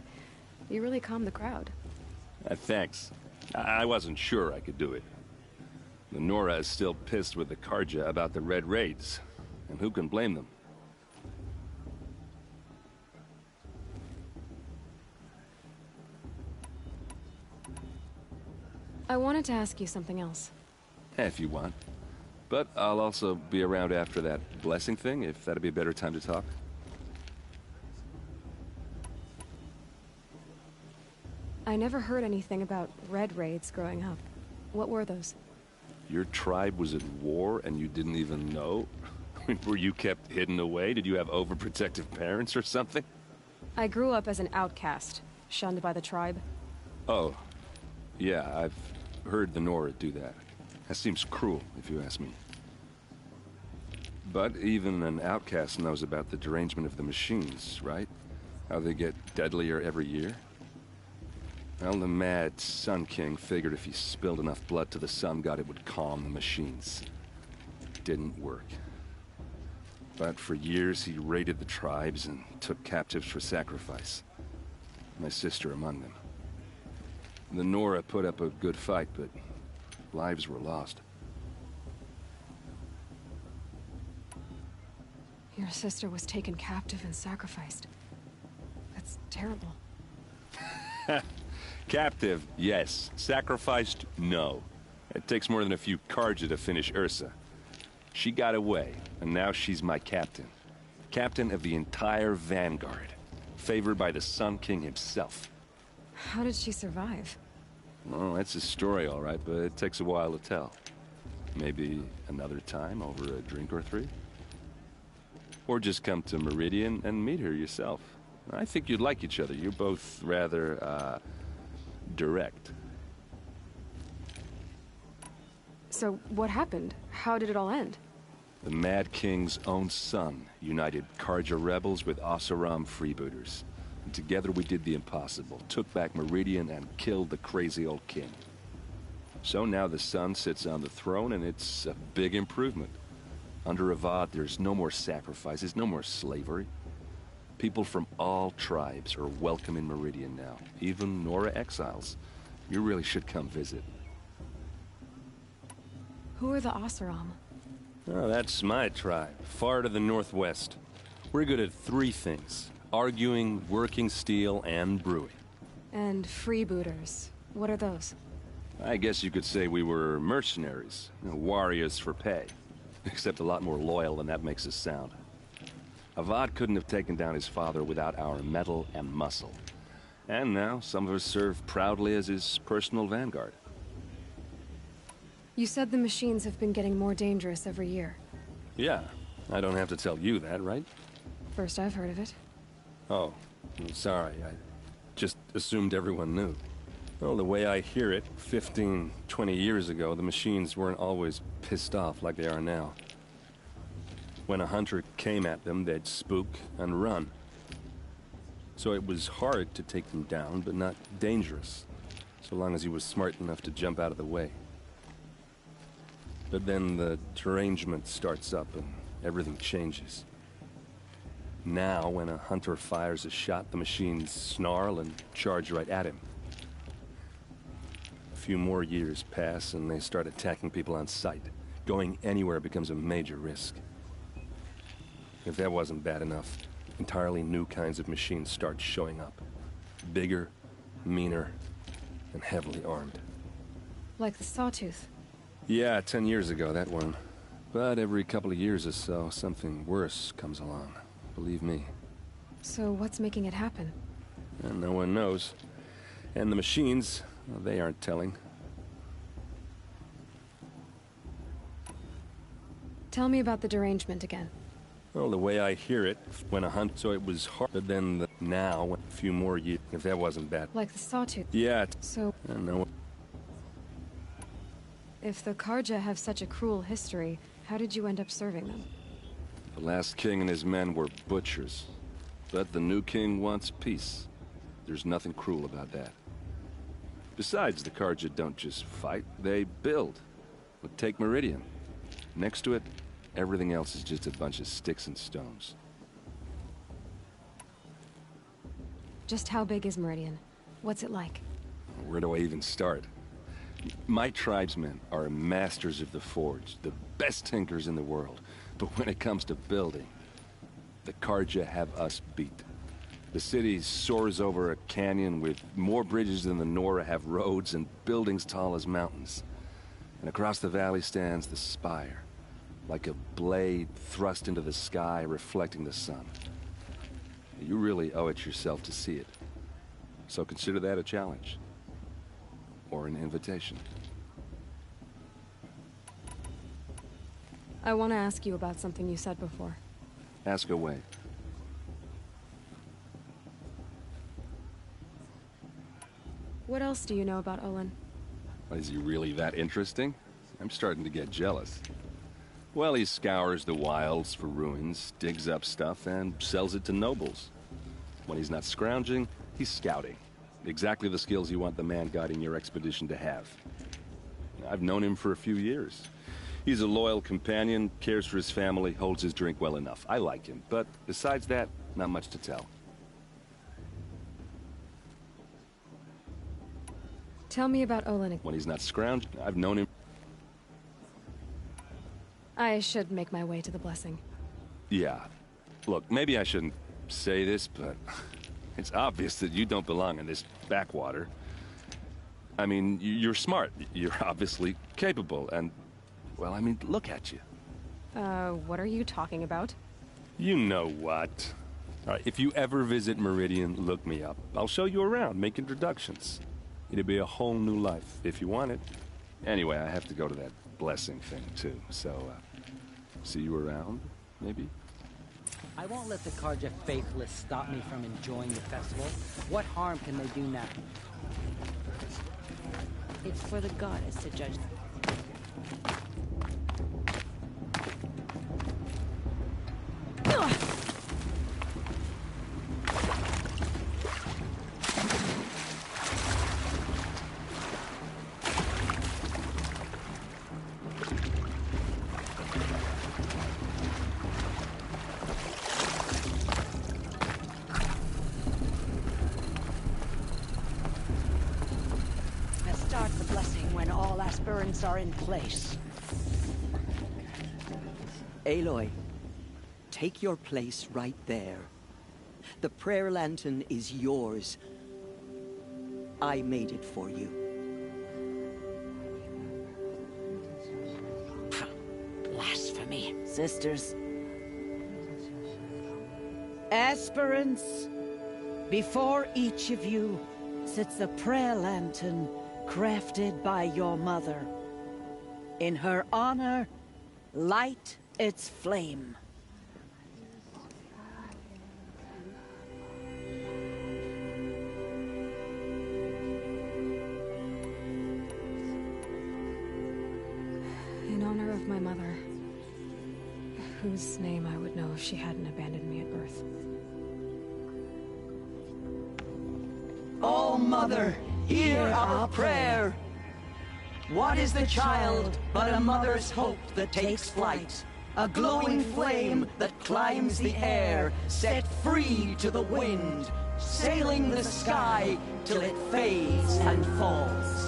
you really calmed the crowd. Thanks. I wasn't sure I could do it. The Nora is still pissed with the Karja about the Red Raids, and who can blame them? I wanted to ask you something else. If you want. But I'll also be around after that blessing thing, if that'd be a better time to talk. I never heard anything about Red Raids growing up. What were those? Your tribe was at war and you didn't even know? Were you kept hidden away? Did you have overprotective parents or something? I grew up as an outcast, shunned by the tribe. Oh. Yeah, I've heard the Nora do that. That seems cruel, if you ask me. But even an outcast knows about the derangement of the machines, right? How they get deadlier every year? Well, the mad Sun King figured if he spilled enough blood to the Sun God, it would calm the machines. Didn't work. But for years, he raided the tribes and took captives for sacrifice. My sister among them. The Nora put up a good fight, but lives were lost. Your sister was taken captive and sacrificed. That's terrible. Captive, yes. Sacrificed, no. It takes more than a few Karja to finish Ursa. She got away, and now she's my captain. Captain of the entire Vanguard. Favored by the Sun King himself. How did she survive? Well, that's a story, all right, but it takes a while to tell. Maybe another time over a drink or three? Or just come to Meridian and meet her yourself. I think you'd like each other. You're both rather, direct. So, what happened? How did it all end? The Mad King's own son united Karja rebels with Oseram freebooters. And together we did the impossible, took back Meridian and killed the crazy old king. So now the son sits on the throne and it's a big improvement. Under Avad, there's no more sacrifices, no more slavery. People from all tribes are welcome in Meridian now, even Nora exiles. You really should come visit. Who are the Oseram? Oh, that's my tribe, far to the northwest. We're good at three things. Arguing, working steel, and brewing. And freebooters. What are those? I guess you could say we were mercenaries. Warriors for pay. Except a lot more loyal than that makes us sound. Avad couldn't have taken down his father without our metal and muscle. And now, some of us serve proudly as his personal vanguard. You said the machines have been getting more dangerous every year. Yeah, I don't have to tell you that, right? First I've heard of it. Oh, I'm sorry. I just assumed everyone knew. Well, the way I hear it, 15, 20 years ago, the machines weren't always pissed off like they are now. When a hunter came at them, they'd spook and run. So it was hard to take them down, but not dangerous, so long as he was smart enough to jump out of the way. But then the derangement starts up and everything changes. Now, when a hunter fires a shot, the machines snarl and charge right at him. A few more years pass and they start attacking people on sight. Going anywhere becomes a major risk. If that wasn't bad enough, entirely new kinds of machines start showing up. Bigger, meaner, and heavily armed. Like the Sawtooth. Yeah, 10 years ago, that one. But every couple of years or so, something worse comes along. Believe me. So what's making it happen? And no one knows. And the machines, well, they aren't telling. Tell me about the derangement again. Well, the way I hear it, when a hunt, so it was hard, but then now, a few more years, if that wasn't bad. Like the sawtooth? Yeah. So... I don't know. If the Karja have such a cruel history, how did you end up serving them? The last king and his men were butchers. But the new king wants peace. There's nothing cruel about that. Besides, the Karja don't just fight, they build. But take Meridian. Next to it, everything else is just a bunch of sticks and stones. Just how big is Meridian? What's it like? Where do I even start? My tribesmen are masters of the forge, the best tinkers in the world. But when it comes to building, the Karja have us beat. The city soars over a canyon with more bridges than the Nora have roads and buildings tall as mountains. And across the valley stands the spire, like a blade thrust into the sky reflecting the sun. You really owe it yourself to see it. So consider that a challenge. Or an invitation. I want to ask you about something you said before. Ask away. What else do you know about Olin? Is he really that interesting? I'm starting to get jealous. Well, he scours the wilds for ruins, digs up stuff, and sells it to nobles. When he's not scrounging, he's scouting. Exactly the skills you want the man guiding your expedition to have. I've known him for a few years. He's a loyal companion, cares for his family, holds his drink well enough. I like him, but besides that, not much to tell. Tell me about Olin. When he's not scrounging, I've known him... I should make my way to the blessing. Yeah. Look, maybe I shouldn't say this, but it's obvious that you don't belong in this backwater. I mean, you're smart. You're obviously capable, and... well, I mean, look at you. What are you talking about? You know what. All right, if you ever visit Meridian, look me up. I'll show you around, make introductions. It'll be a whole new life, if you want it. Anyway, I have to go to that blessing thing, too. So, see you around, maybe? I won't let the Karja faithless stop me from enjoying the festival. What harm can they do now? It's for the goddess to judge them. Start the blessing when all aspirants are in place. Aloy, take your place right there. The prayer lantern is yours. I made it for you. Blasphemy. Sisters. Aspirants, before each of you sits a prayer lantern crafted by your mother. In her honor, light its flame. In honor of my mother, whose name I would know if she hadn't abandoned me at birth. Oh, Mother, hear our prayer. What is the child but a mother's hope that takes flight? A glowing flame that climbs the air, set free to the wind, sailing the sky till it fades and falls.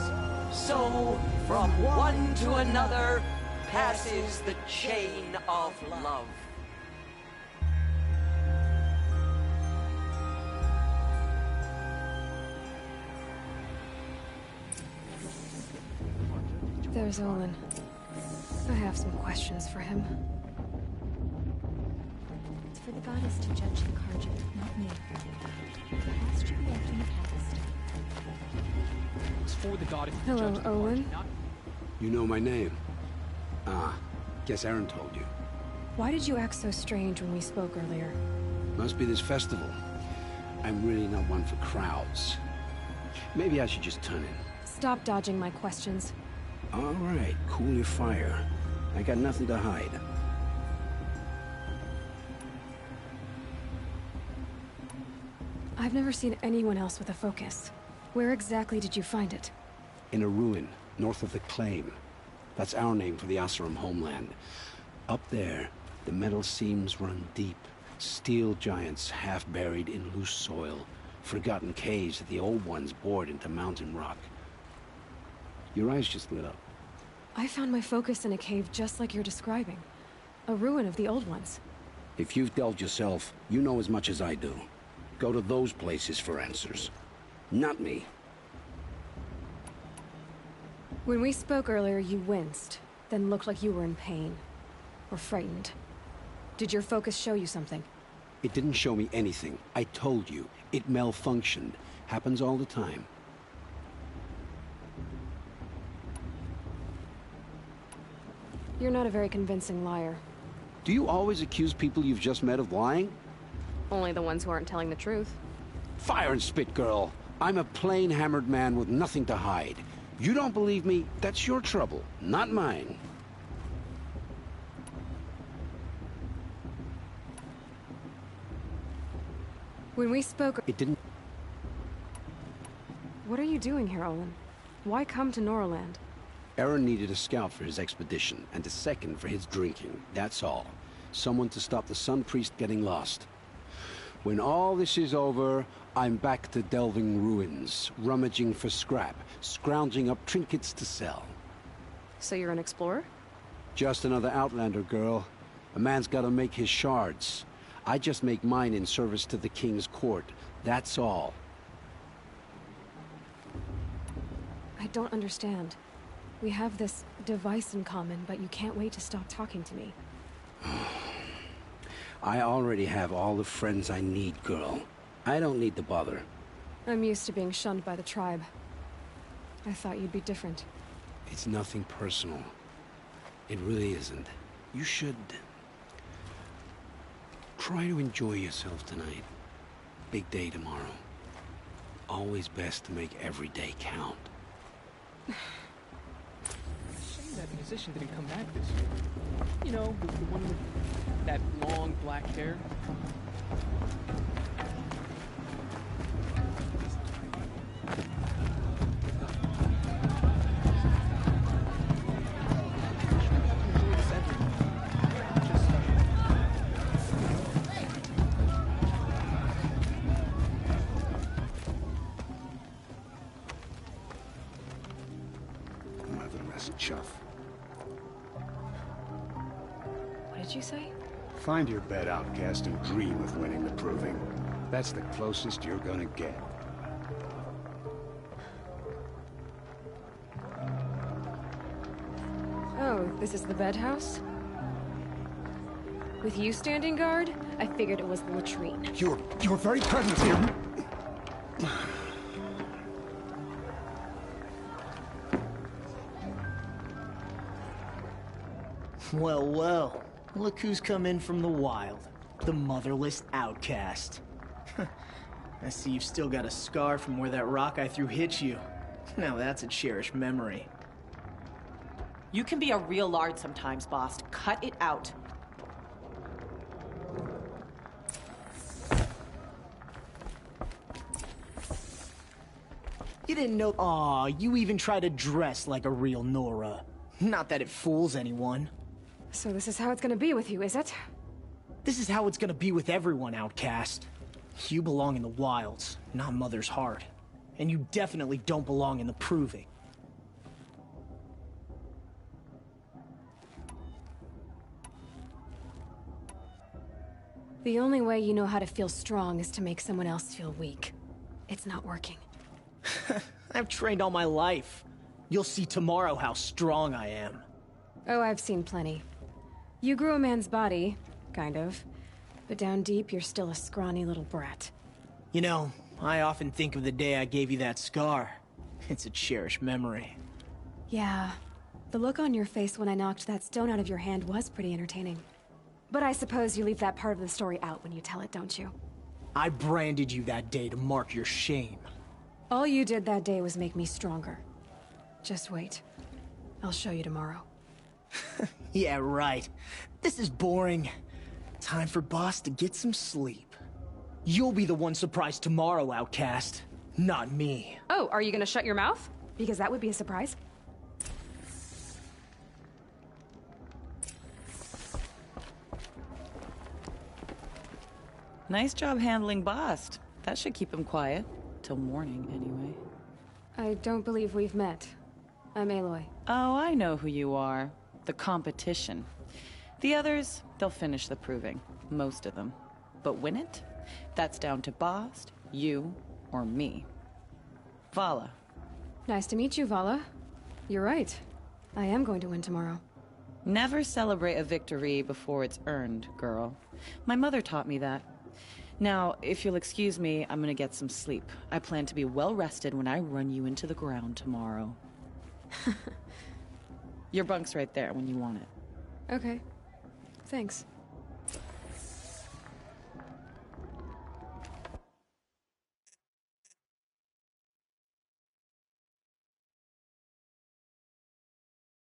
So, from one to another, passes the chain of love. There's Olin. I have some questions for him. It's for the goddess to judge the Karja, not me. The past should be left in the past. It's for the goddess to Hello, judge the Olin. Karja, not... You know my name? Ah, Guess Aaron told you. Why did you act so strange when we spoke earlier? Must be this festival. I'm really not one for crowds. Maybe I should just turn in. Stop dodging my questions. All right, cool your fire. I got nothing to hide. I've never seen anyone else with a focus. Where exactly did you find it? In a ruin, north of the Claim. That's our name for the Oseram homeland. Up there, the metal seams run deep. Steel giants half buried in loose soil. Forgotten caves that the old ones bored into mountain rock. Your eyes just lit up. I found my focus in a cave just like you're describing. A ruin of the old ones. If you've delved yourself, you know as much as I do. Go to those places for answers. Not me. When we spoke earlier, you winced, then looked like you were in pain. Or frightened. Did your focus show you something? It didn't show me anything. I told you. It malfunctioned. Happens all the time. You're not a very convincing liar. Do you always accuse people you've just met of lying? Only the ones who aren't telling the truth. Fire and spit, girl. I'm a plain hammered man with nothing to hide. You don't believe me, that's your trouble, not mine. When we spoke... It didn't... What are you doing here, Olin? Why come to Norland? Aaron needed a scout for his expedition, and a second for his drinking, that's all. Someone to stop the Sun Priest getting lost. When all this is over, I'm back to delving ruins, rummaging for scrap, scrounging up trinkets to sell. So you're an explorer? Just another Outlander, girl. A man's gotta make his shards. I just make mine in service to the King's court. That's all. I don't understand. We have this device in common, but you can't wait to stop talking to me. I already have all the friends I need, girl. I don't need the bother. I'm used to being shunned by the tribe. I thought you'd be different. It's nothing personal. It really isn't. You should... try to enjoy yourself tonight. Big day tomorrow. Always best to make every day count. Shame that musician didn't come back this year. You know, the one with that long black hair. Motherless chuff. What did you say? Find your bed, outcast, and dream of winning the proving. That's the closest you're gonna get. Oh, this is the bedhouse? With you standing guard, I figured it was the latrine. Your very presence here... Well, well. Look who's come in from the wild. The motherless outcast. I see you've still got a scar from where that rock I threw hit you. Now that's a cherished memory. You can be a real lard sometimes, boss. Cut it out. You didn't know... Aw, you even try to dress like a real Nora. Not that it fools anyone. So this is how it's gonna be with you, is it? This is how it's gonna be with everyone, outcast. You belong in the wilds, not Mother's heart. And you definitely don't belong in the proving. The only way you know how to feel strong is to make someone else feel weak. It's not working. I've trained all my life. You'll see tomorrow how strong I am. Oh, I've seen plenty. You grew a man's body, kind of. But down deep, you're still a scrawny little brat. You know, I often think of the day I gave you that scar. It's a cherished memory. Yeah, The look on your face when I knocked that stone out of your hand was pretty entertaining. But I suppose you leave that part of the story out when you tell it, don't you? I branded you that day to mark your shame. All you did that day was make me stronger. Just wait. I'll show you tomorrow. Yeah, right. This is boring. Time for Boss to get some sleep. You'll be the one surprised tomorrow, Outcast. Not me. Oh, are you gonna shut your mouth? Because that would be a surprise. Nice job handling Bast. That should keep him quiet. Till morning, anyway. I don't believe we've met. I'm Aloy. Oh, I know who you are. The competition. The others, they'll finish the proving. Most of them. But win it? That's down to Bast, you, or me. Vala. Nice to meet you, Vala. You're right. I am going to win tomorrow. Never celebrate a victory before it's earned, girl. My mother taught me that. Now, if you'll excuse me, I'm gonna get some sleep. I plan to be well rested when I run you into the ground tomorrow. Your bunk's right there when you want it. Okay. Thanks.